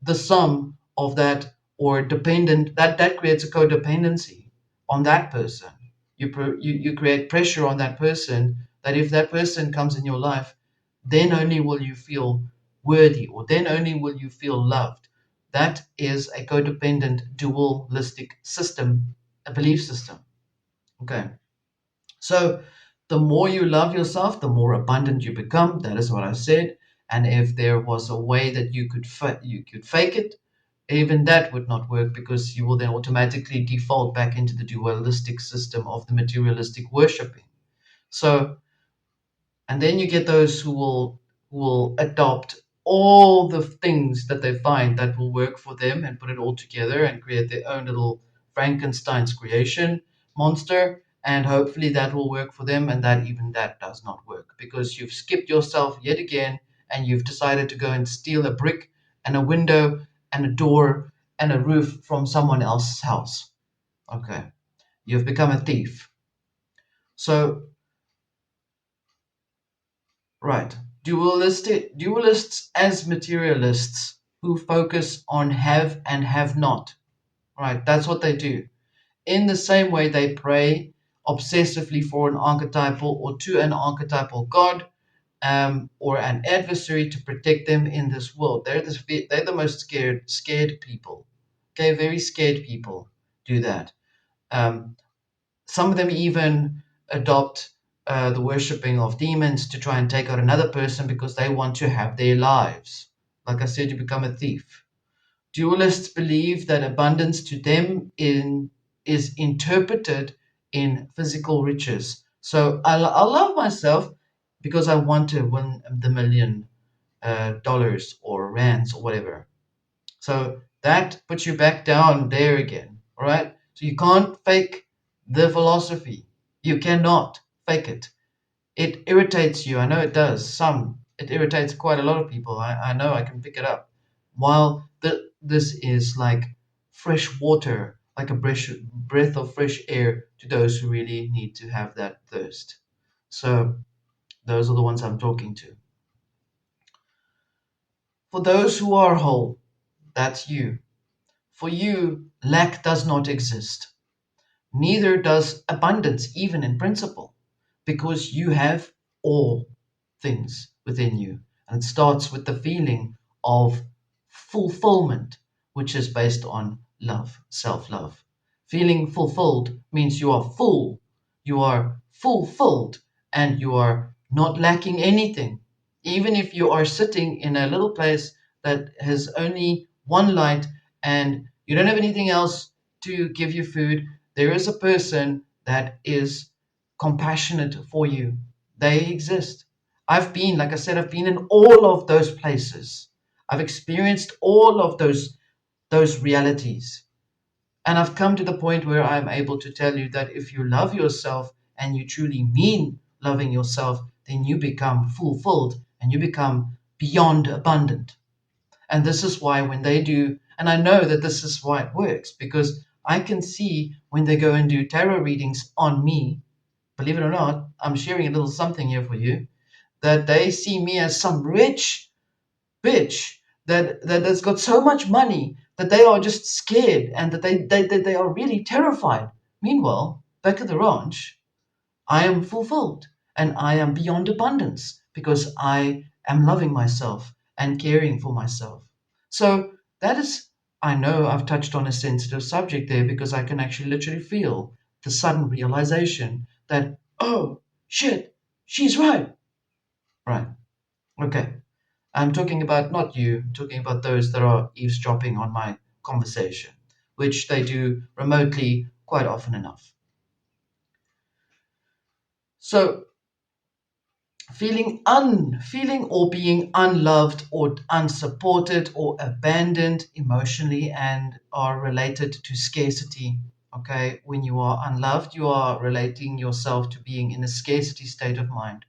the sum of that or dependent. That creates a codependency on that person. You create pressure on that person that if that person comes in your life, then only will you feel worthy or then only will you feel loved. That is a codependent dualistic system, a belief system. Okay. So the more you love yourself, the more abundant you become. That is what I said. And if there was a way that you could fake it, even that would not work because you will then automatically default back into the dualistic system of the materialistic worshipping. So, and then you get those who will adopt all the things that they find that will work for them and put it all together and create their own little Frankenstein's creation monster, and hopefully that will work for them, and that even that does not work because you've skipped yourself yet again and you've decided to go and steal a brick and a window and a door and a roof from someone else's house. Okay, you've become a thief. So, right, dualists as materialists who focus on have and have not. Right, that's what they do. In the same way, they pray obsessively for an archetypal or to an archetypal god, or an adversary to protect them in this world. They're the most scared people. Okay, very scared people do that. Um, some of them even adopt the worshipping of demons to try and take out another person because they want to have their lives. Like I said, you become a thief. Dualists believe that abundance to them is interpreted in physical riches. So I love myself because I want to win the million dollars or rands or whatever. So that puts you back down there again. All right. So you can't fake the philosophy. You cannot fake it. It irritates you. I know it does. It irritates quite a lot of people. I know I can pick it up. While this is like fresh water, like a breath of fresh air to those who really need to have that thirst. So those are the ones I'm talking to. For those who are whole, that's you. For you, lack does not exist. Neither does abundance, even in principle, because you have all things within you. And it starts with the feeling of fulfillment, which is based on love, self love. Feeling fulfilled means you are full, you are fulfilled, and you are not lacking anything. Even if you are sitting in a little place that has only one light and you don't have anything else to give you food, there is a person that is compassionate for you. They exist. Like I said, I've been in all of those places. I've experienced all of those realities. And I've come to the point where I'm able to tell you that if you love yourself and you truly mean loving yourself, then you become fulfilled and you become beyond abundant. And this is why when they do, and I know that this is why it works, because I can see when they go and do tarot readings on me, believe it or not, I'm sharing a little something here for you, that they see me as some rich bitch that's got so much money that they are just scared and that they are really terrified. Meanwhile, back at the ranch, I am fulfilled and I am beyond abundance because I am loving myself and caring for myself. So that is, I know I've touched on a sensitive subject there because I can actually literally feel the sudden realization that, oh, shit, she's right. Right. Okay. I'm talking about not you, I'm talking about those that are eavesdropping on my conversation, which they do remotely quite often enough. So feeling or being unloved or unsupported or abandoned emotionally and are related to scarcity. Okay, when you are unloved, you are relating yourself to being in a scarcity state of mind.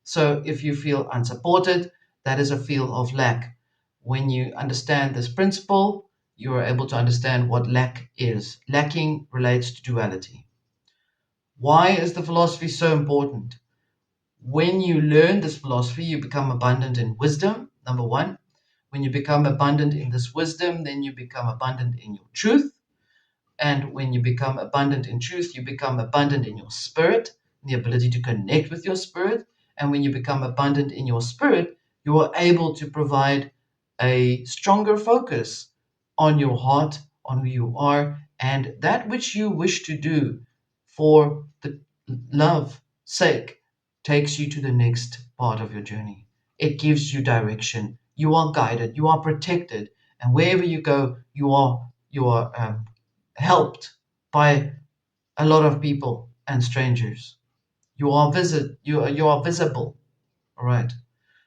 So if you feel unsupported, that is a feel of lack. When you understand this principle, you are able to understand what lack is. Lacking relates to duality. Why is the philosophy so important? When you learn this philosophy, you become abundant in wisdom, number one. When you become abundant in this wisdom, then you become abundant in your truth. And when you become abundant in truth, you become abundant in your spirit, the ability to connect with your spirit. And when you become abundant in your spirit, you are able to provide a stronger focus on your heart, on who you are, and that which you wish to do for the love sake takes you to the next part of your journey. It gives you direction. You are guided. You are protected, and wherever you go, you are helped by a lot of people and strangers. You are visible. All right.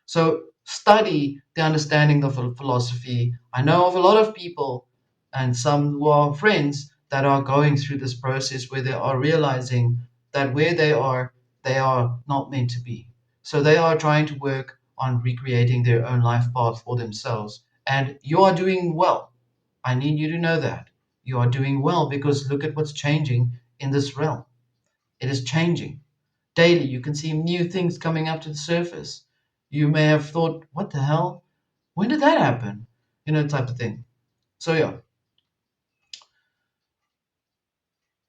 So study the understanding of philosophy. I know of a lot of people and some who are friends that are going through this process where they are realizing that where they are not meant to be. So they are trying to work on recreating their own life path for themselves. And you are doing well. I need you to know that. You are doing well because look at what's changing in this realm. It is changing. Daily, you can see new things coming up to the surface. You may have thought, what the hell? When did that happen? Type of thing. So, yeah,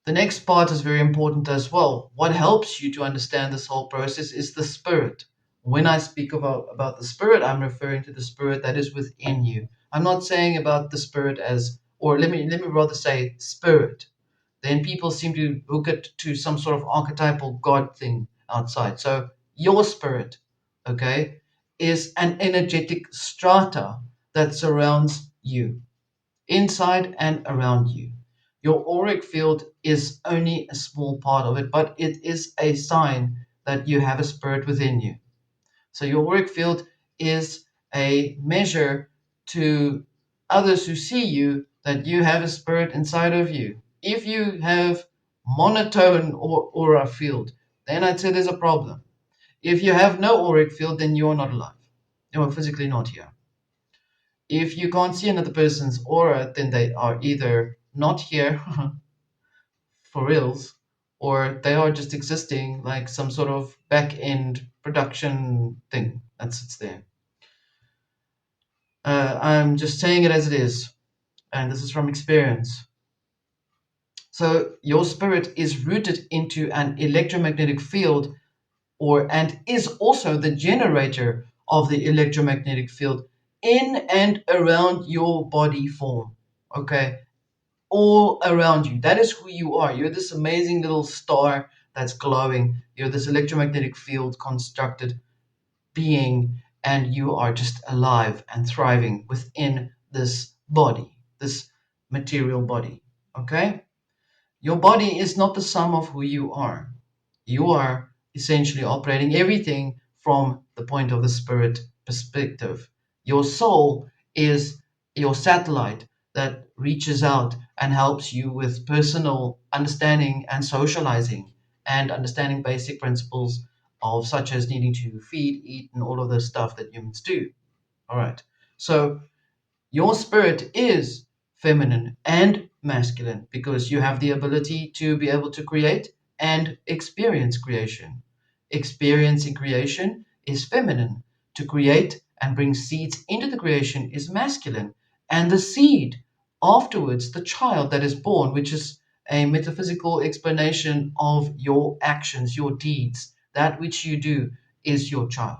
the next part is very important as well. What helps you to understand this whole process is the spirit. When I speak about the spirit, I'm referring to the spirit that is within you. I'm not saying about the spirit as, or let me rather say spirit. Then people seem to hook it to some sort of archetypal God thing outside. So your spirit, okay, is an energetic strata that surrounds you, inside and around you. Your auric field is only a small part of it, but it is a sign that you have a spirit within you. So your auric field is a measure to others who see you that you have a spirit inside of you. If you have monotone or aura field, then I'd say there's a problem. If you have no auric field, then you are not alive. You are physically not here. If you can't see another person's aura, then they are either not here for reals, or they are just existing like some sort of back end production thing that sits there. I'm just saying it as it is, and this is from experience. So your spirit is rooted into an electromagnetic field, and is also the generator of the electromagnetic field in and around your body form. Okay, all around you. That is who you are. You're this amazing little star that's glowing. You're this electromagnetic field constructed being, and you are just alive and thriving within this body, this material body. Okay? Your body is not the sum of who you are. You are essentially operating everything from the point of the spirit perspective. Your soul is your satellite that reaches out and helps you with personal understanding and socializing and understanding basic principles of such as needing to feed, eat, and all of the stuff that humans do. All right. So your spirit is feminine and masculine because you have the ability to be able to create and experience creation. Experiencing creation is feminine. To create and bring seeds into the creation is masculine. And the seed, afterwards, the child that is born, which is a metaphysical explanation of your actions, your deeds, that which you do is your child,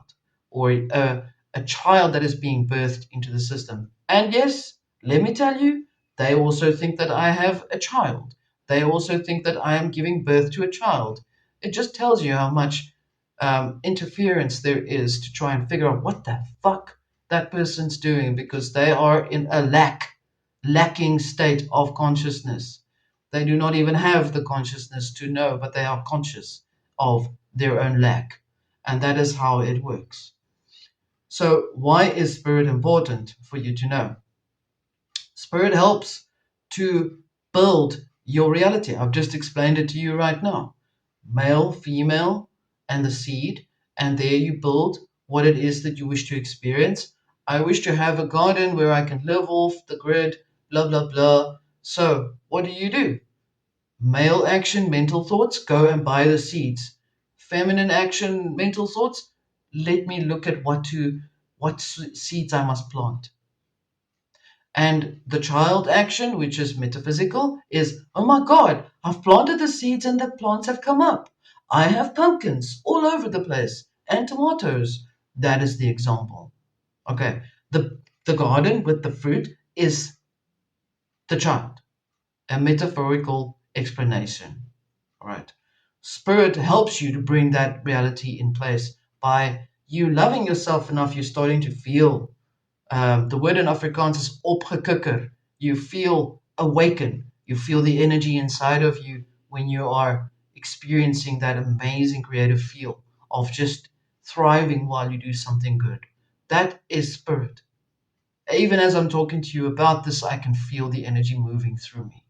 or a child that is being birthed into the system. And yes, let me tell you, they also think that I have a child. They also think that I am giving birth to a child. It just tells you how much interference there is to try and figure out what the fuck that person's doing because they are in a lacking state of consciousness. They do not even have the consciousness to know, but they are conscious of their own lack. And that is how it works. So, why is spirit important for you to know? Spirit helps to build your reality. I've just explained it to you right now. Male, female, and the seed, and there you build what it is that you wish to experience. I wish to have a garden where I can live off the grid, blah, blah, blah. So, what do? Male action, mental thoughts, go and buy the seeds. Feminine action, mental thoughts, let me look at what seeds I must plant. And the child action, which is metaphysical, is, oh my God, I've planted the seeds and the plants have come up. I have pumpkins all over the place and tomatoes. That is the example. Okay. The garden with the fruit is the child, a metaphorical explanation. All right. Spirit helps you to bring that reality in place by you loving yourself enough, you're starting to feel. The word in Afrikaans is opgekikker. You feel awaken. You feel the energy inside of you when you are experiencing that amazing creative feel of just thriving while you do something good. That is spirit. Even as I'm talking to you about this, I can feel the energy moving through me.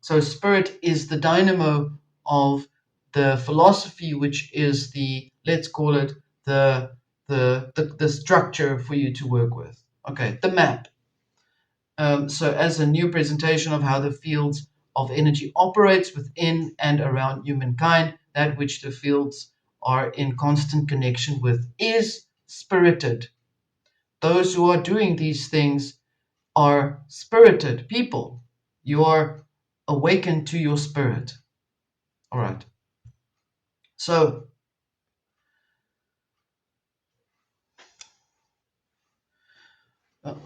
So spirit is the dynamo of the philosophy, which is the, let's call it the structure for you to work with. Okay, the map. So as a new presentation of how the fields of energy operates within and around humankind, that which the fields are in constant connection with is spirited. Those who are doing these things are spirited people. You are awakened to your spirit. All right. So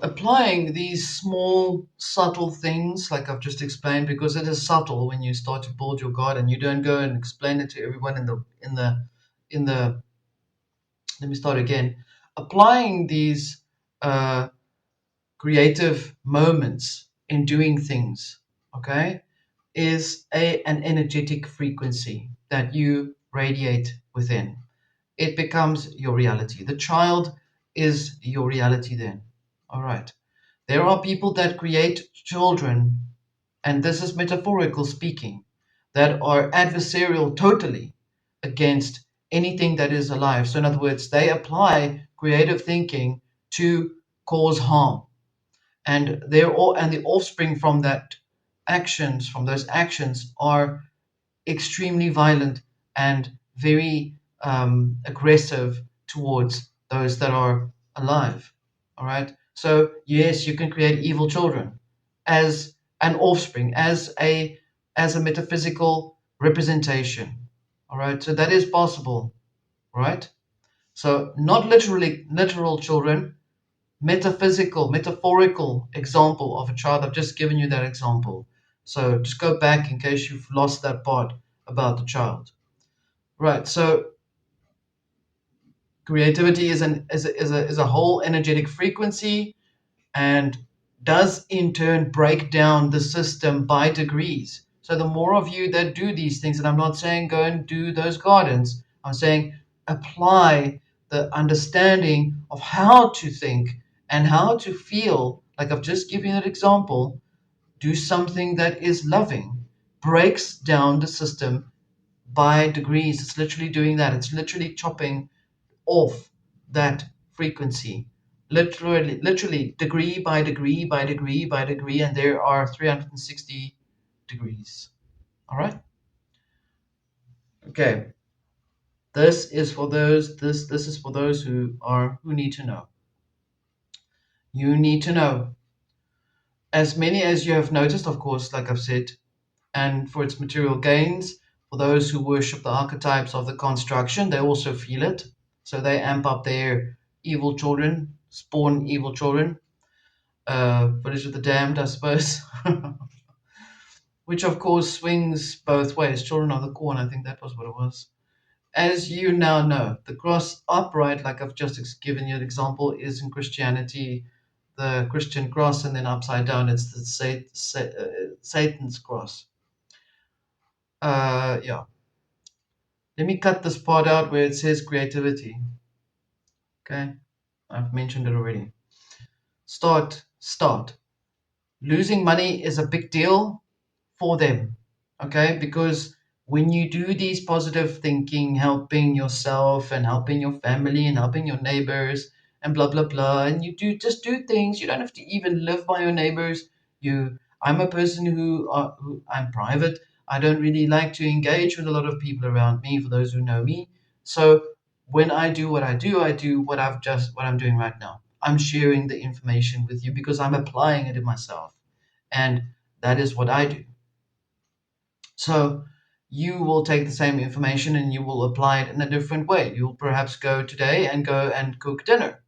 applying these small subtle things like I've just explained, because it is subtle when you start to build your god and you don't go and explain it to everyone in the let me start again. Applying these uh, creative moments in doing things, okay, is an energetic frequency that you radiate within. It becomes your reality. The child is your reality then. All right. There are people that create children, and this is metaphorical speaking, that are adversarial totally against anything that is alive. So, in other words, they apply creative thinking to cause harm, and the offspring from from those actions, are extremely violent and very aggressive towards those that are alive. All right. So yes, you can create evil children as an offspring, as a metaphysical representation. All right. So that is possible. Right. So not literally literal children, metaphysical, metaphorical example of a child. I've just given you that example. So just go back in case you've lost that part about the child. Right. So creativity is a whole energetic frequency, and does in turn break down the system by degrees. So the more of you that do these things, and I'm not saying go and do those gardens, I'm saying apply the understanding of how to think and how to feel. Like I've just given you that example, do something that is loving, breaks down the system by degrees. It's literally doing that. It's literally chopping off that frequency, literally degree by degree by degree by degree, and there are 360 degrees. All right. Okay. This is for those who need to know. You need to know as many as you have noticed, of course, like I've said, and for its material gains. For those who worship the archetypes of the construction, they also feel it. So they amp up their evil children, spawn evil children, footage of the damned, I suppose, which of course swings both ways. Children of the corn, I think that was what it was. As you now know, the cross upright, like I've just given you an example, is in Christianity the Christian cross, and then upside down it's the Satan's cross. Yeah. Let me cut this part out where it says creativity. Okay, I've mentioned it already. Start. Losing money is a big deal for them, okay? Because when you do these positive thinking, helping yourself and helping your family and helping your neighbors and blah blah blah, and you do things. You don't have to even live by your neighbors. I'm a person who I'm private. I don't really like to engage with a lot of people around me. For those who know me, so when I do what I do what I'm doing right now. I'm sharing the information with you because I'm applying it in myself, and that is what I do. So you will take the same information and you will apply it in a different way. You'll perhaps go and cook dinner.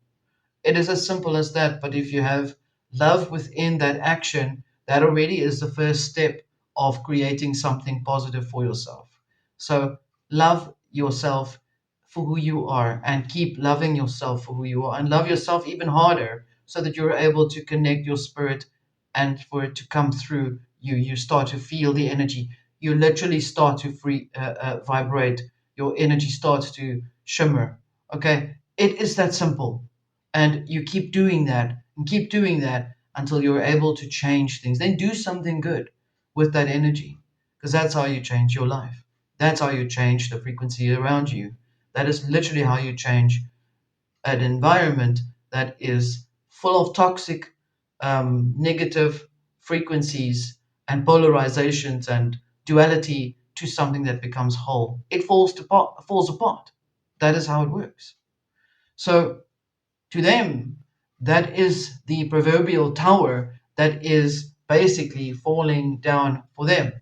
It is as simple as that. But if you have love within that action, that already is the first step of creating something positive for yourself. So love yourself for who you are, and keep loving yourself for who you are, and love yourself even harder so that you're able to connect your spirit, and for it to come through you. You start to feel the energy. You literally start to vibrate. Your energy starts to shimmer. Okay, it is that simple, and you keep doing that and keep doing that until you're able to change things. Then do something good with that energy, because that's how you change your life. That's how you change the frequency around you. That is literally how you change an environment that is full of toxic, negative frequencies and polarizations and duality to something that becomes whole, it falls apart. That is how it works. So to them, that is the proverbial tower that is basically falling down for them.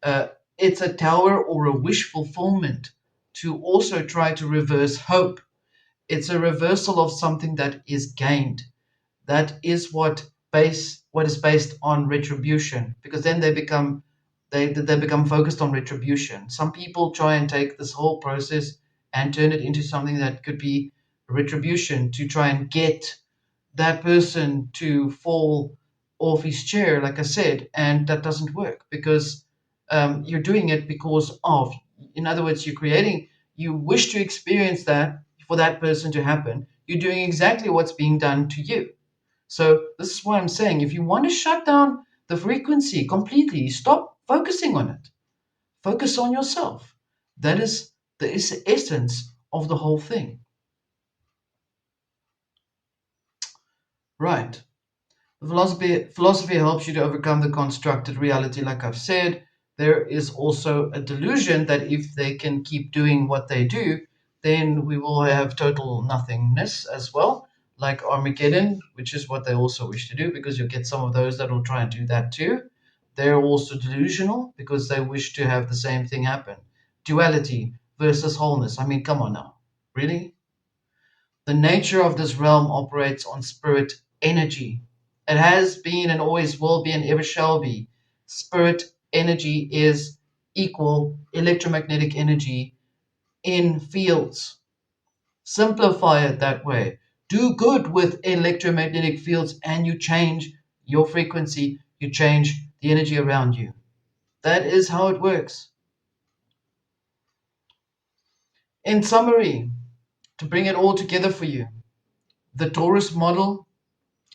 Uh, it's a tower or a wish fulfillment to also try to reverse hope. It's a reversal of something that is gained. That is what is based on retribution, because then they become focused on retribution. Some people try and take this whole process and turn it into something that could be retribution to try and get that person to fall off his chair, like I said, and that doesn't work because you're doing it because of, in other words, you wish to experience that for that person to happen. You're doing exactly what's being done to you. So this is why I'm saying if you want to shut down the frequency completely, stop focusing on it. Focus on yourself. That is the essence of the whole thing. Right. Philosophy helps you to overcome the constructed reality, like I've said. There is also a delusion that if they can keep doing what they do, then we will have total nothingness as well, like Armageddon, which is what they also wish to do, because you'll get some of those that will try and do that too. They're also delusional because they wish to have the same thing happen. Duality versus wholeness. I mean, come on now. Really? The nature of this realm operates on spirit energy. It has been and always will be and ever shall be. Spirit energy is equal electromagnetic energy in fields. Simplify it that way. Do good with electromagnetic fields and you change your frequency, you change the energy around you. That is how it works. In summary, to bring it all together for you, the Taurus model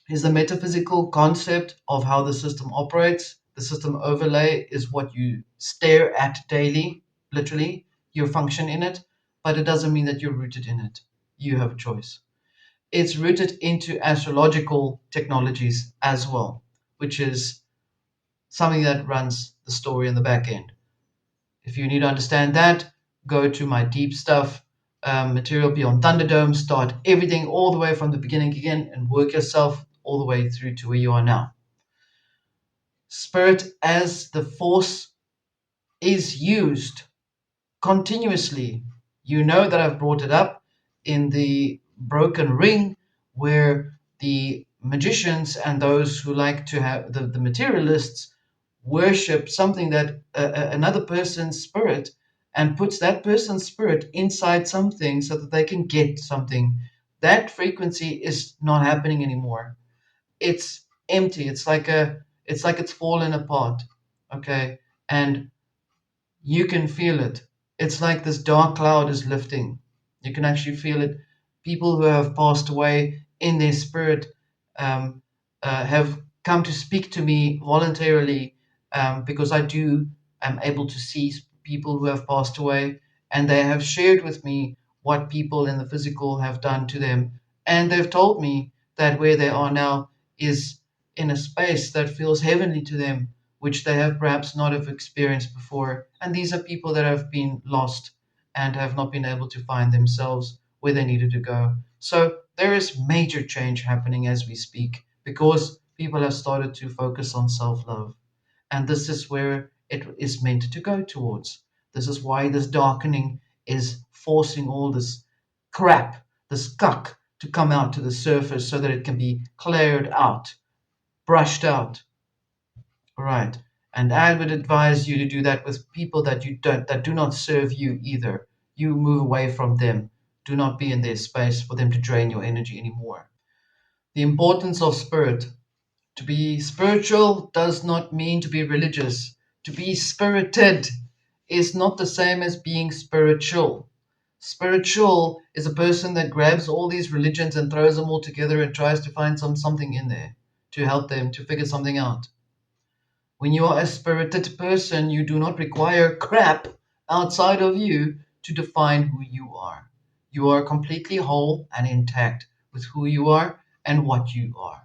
is the metaphysical concept of how the system operates. The system overlay is what you stare at daily, literally. You function in it, but it doesn't mean that you're rooted in it. You have a choice. It's rooted into astrological technologies as well, which is something that runs the story in the back end. If you need to understand that, go to my deep stuff material beyond Thunderdome, start everything all the way from the beginning again and work yourself all the way through to where you are now. Spirit as the force is used continuously. You know that I've brought it up in the broken ring where the magicians and those who like to have the materialists worship something that another person's spirit and puts that person's spirit inside something so that they can get something. That frequency is not happening anymore. It's empty. It's like it's fallen apart. Okay. And you can feel it. It's like this dark cloud is lifting. You can actually feel it. People who have passed away in their spirit have come to speak to me voluntarily because am able to see people who have passed away, and they have shared with me what people in the physical have done to them, and they've told me that where they are now is in a space that feels heavenly to them, which they have perhaps not have experienced before. And these are people that have been lost and have not been able to find themselves where they needed to go. So there is major change happening as we speak because people have started to focus on self-love. And this is where it is meant to go towards. This is why this darkening is forcing all this crap, this cuck, to come out to the surface so that it can be cleared out, brushed out. Right. And I would advise you to do that with people that do not serve you either. You move away from them. Do not be in their space for them to drain your energy anymore. The importance of spirit. To be spiritual does not mean to be religious. To be spirited is not the same as being spiritual. Spiritual is a person that grabs all these religions and throws them all together and tries to find something in there to help them to figure something out. When you are a spirited person, you do not require crap outside of you to define who you are. You are completely whole and intact with who you are, and what you are.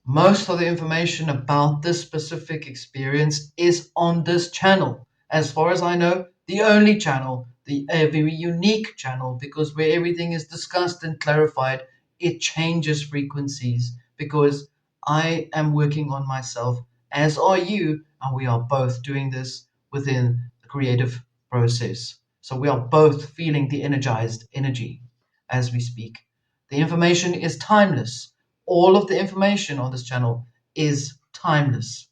Most of the information about this specific experience is on this channel. As far as I know, the only channel, a very unique channel, because where everything is discussed and clarified, it changes frequencies because I am working on myself, as are you, and we are both doing this within the creative process. So we are both feeling the energized energy as we speak. The information is timeless. All of the information on this channel is timeless.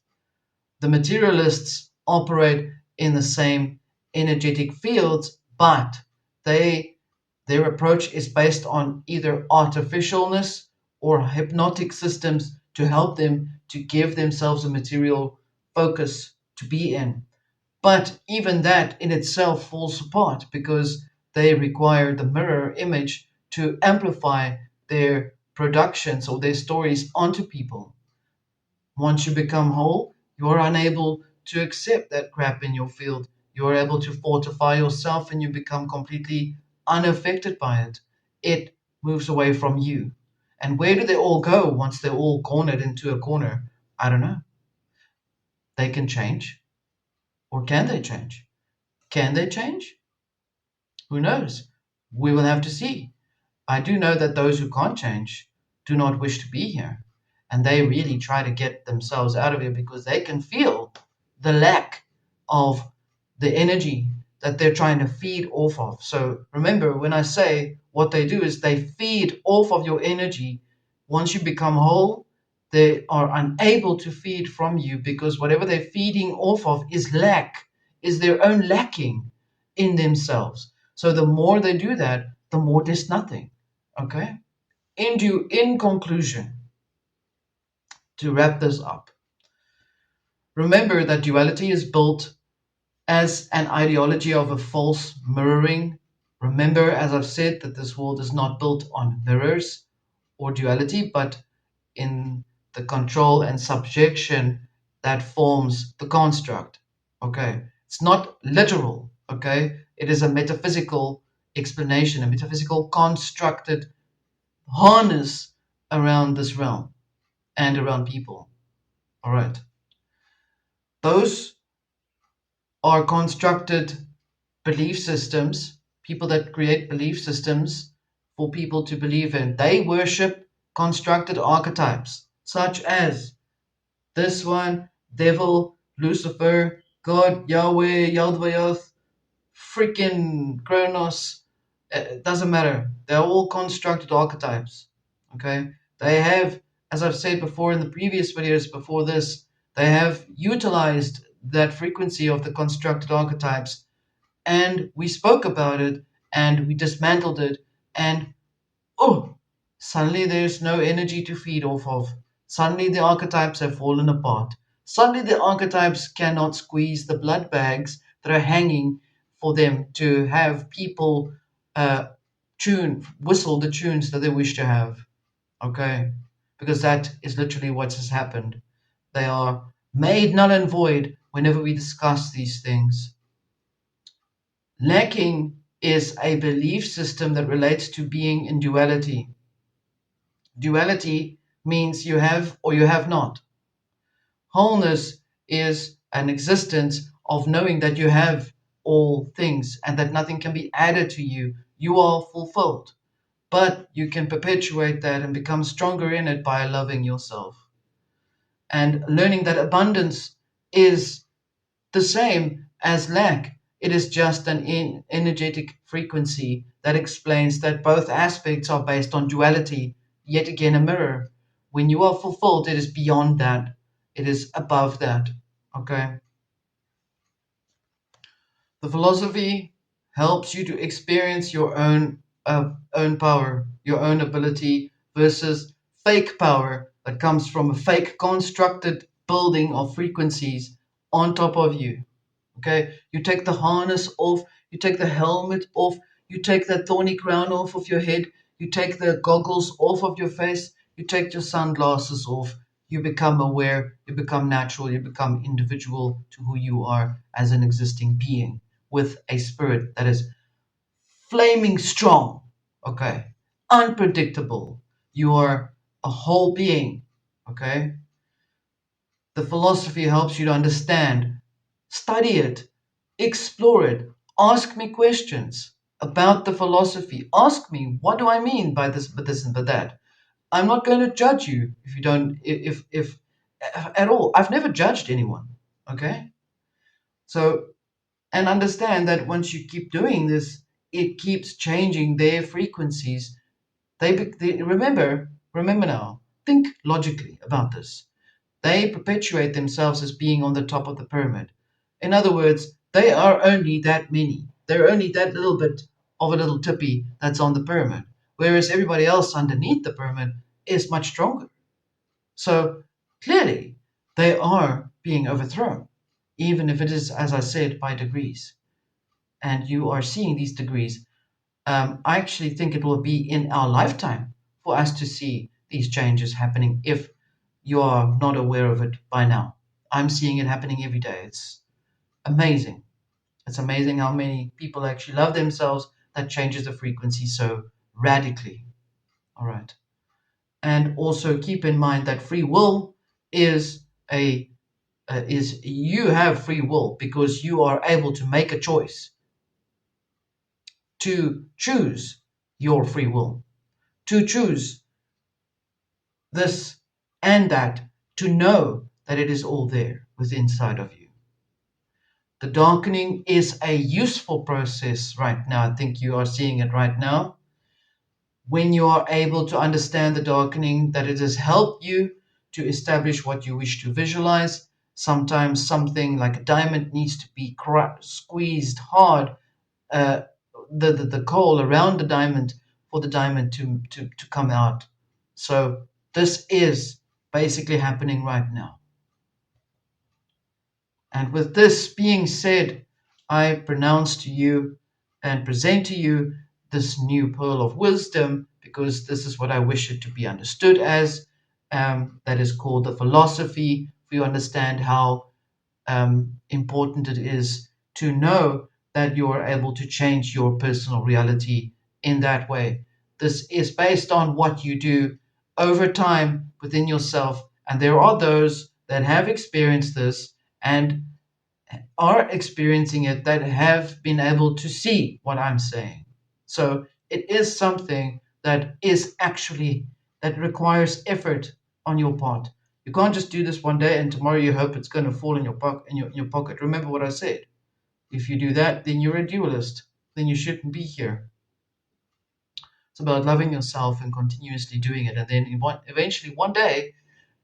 The materialists operate in the same energetic fields, but they their approach is based on either artificialness or hypnotic systems to help them to give themselves a material focus to be in. But even that in itself falls apart because they require the mirror image to amplify their productions or their stories onto people. Once you become whole, you are unable to accept that crap in your field. You are able to fortify yourself and you become completely unaffected by it. It moves away from you. And where do they all go once they're all cornered into a corner? I don't know. They can change. Or can they change? Can they change? Who knows? We will have to see. I do know that those who can't change do not wish to be here. And they really try to get themselves out of here because they can feel the lack of the energy that they're trying to feed off of. So remember, when I say what they do is they feed off of your energy. Once you become whole, they are unable to feed from you because whatever they're feeding off of is lack, is their own lacking in themselves. So the more they do that, the more there's nothing. Okay? In conclusion, to wrap this up, remember that duality is built as an ideology of a false mirroring. Remember, as I've said, that this world is not built on mirrors or duality, but in the control and subjection that forms the construct. Okay? It's not literal. Okay? It is a metaphysical explanation, a metaphysical constructed harness around this realm and around people. All right. Those are constructed belief systems, people that create belief systems for people to believe in. They worship constructed archetypes, such as this one, devil, Lucifer, God, Yahweh, Yahweh, freaking Kronos. It doesn't matter. They're all constructed archetypes. Okay? They have, as I've said before in the previous videos before this, they have utilized that frequency of the constructed archetypes, and we spoke about it and we dismantled it, and oh, suddenly there's no energy to feed off of. Suddenly the archetypes have fallen apart. Suddenly the archetypes cannot squeeze the blood bags that are hanging for them to have people uh, whistle the tunes that they wish to have. Okay? Because that is literally what has happened. They are made null and void whenever we discuss these things. Lacking is a belief system that relates to being in duality. Duality means you have or you have not. Wholeness is an existence of knowing that you have all things and that nothing can be added to you. You are fulfilled. But you can perpetuate that and become stronger in it by loving yourself. And learning that abundance is the same as lack. It is just an energetic frequency that explains that both aspects are based on duality, yet again a mirror. When you are fulfilled, it is beyond that, it is above that. Okay? The philosophy helps you to experience your own power, your own ability versus fake power that comes from a fake constructed building of frequencies on top of you. Okay, you take the harness off, you take the helmet off, you take that thorny crown off of your head, you take the goggles off of your face, you take your sunglasses off, you become aware, you become natural, you become individual to who you are as an existing being with a spirit that is flaming strong, okay, unpredictable, You are a whole being. Okay? The philosophy helps you to understand, study it, explore it, ask me questions about the philosophy. Ask me, what do I mean by this, and by that? I'm not going to judge you if you don't, if at all. I've never judged anyone. Okay? So, and understand that once you keep doing this, it keeps changing their frequencies. They remember now, think logically about this. They perpetuate themselves as being on the top of the pyramid. In other words, they are only that many. They're only that little bit of a little tippy that's on the pyramid, whereas everybody else underneath the pyramid is much stronger. So clearly, they are being overthrown, even if it is, as I said, by degrees. And you are seeing these degrees. I actually think it will be in our lifetime for us to see these changes happening if you are not aware of it by now. I'm seeing it happening every day. It's amazing. It's amazing how many people actually love themselves. That changes the frequency so radically. All right. And also keep in mind that free will is a is you have free will because you are able to make a choice to choose your free will, to choose this and that, to know that it is all there within inside of you. The darkening is a useful process right now. I think you are seeing it right now. When you are able to understand the darkening, that it has helped you to establish what you wish to visualize. Sometimes something like a diamond needs to be squeezed hard, uh, the coal around the diamond for the diamond to come out. So this is basically happening right now. And with this being said, I pronounce to you and present to you this new pearl of wisdom because this is what I wish it to be understood as. That is called the philosophy. For you understand how important it is to know that you are able to change your personal reality in that way. This is based on what you do over time within yourself. And there are those that have experienced this and are experiencing it that have been able to see what I'm saying. So it is something that is actually that requires effort on your part. You can't just do this one day and tomorrow you hope it's going to fall in your pocket. Remember what I said. If you do that, then you're a dualist. Then you shouldn't be here. It's about loving yourself and continuously doing it. And then eventually one day,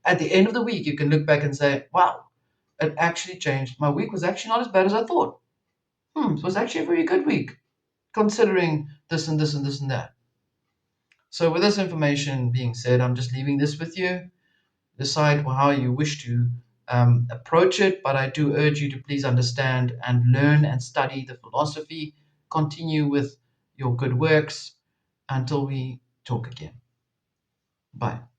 at the end of the week, you can look back and say, wow, it actually changed. My week was actually not as bad as I thought. It was actually a very good week, considering this and this and this and that. So, with this information being said, I'm just leaving this with you. Decide how you wish to approach it, but I do urge you to please understand and learn and study the philosophy. Continue with your good works until we talk again. Bye.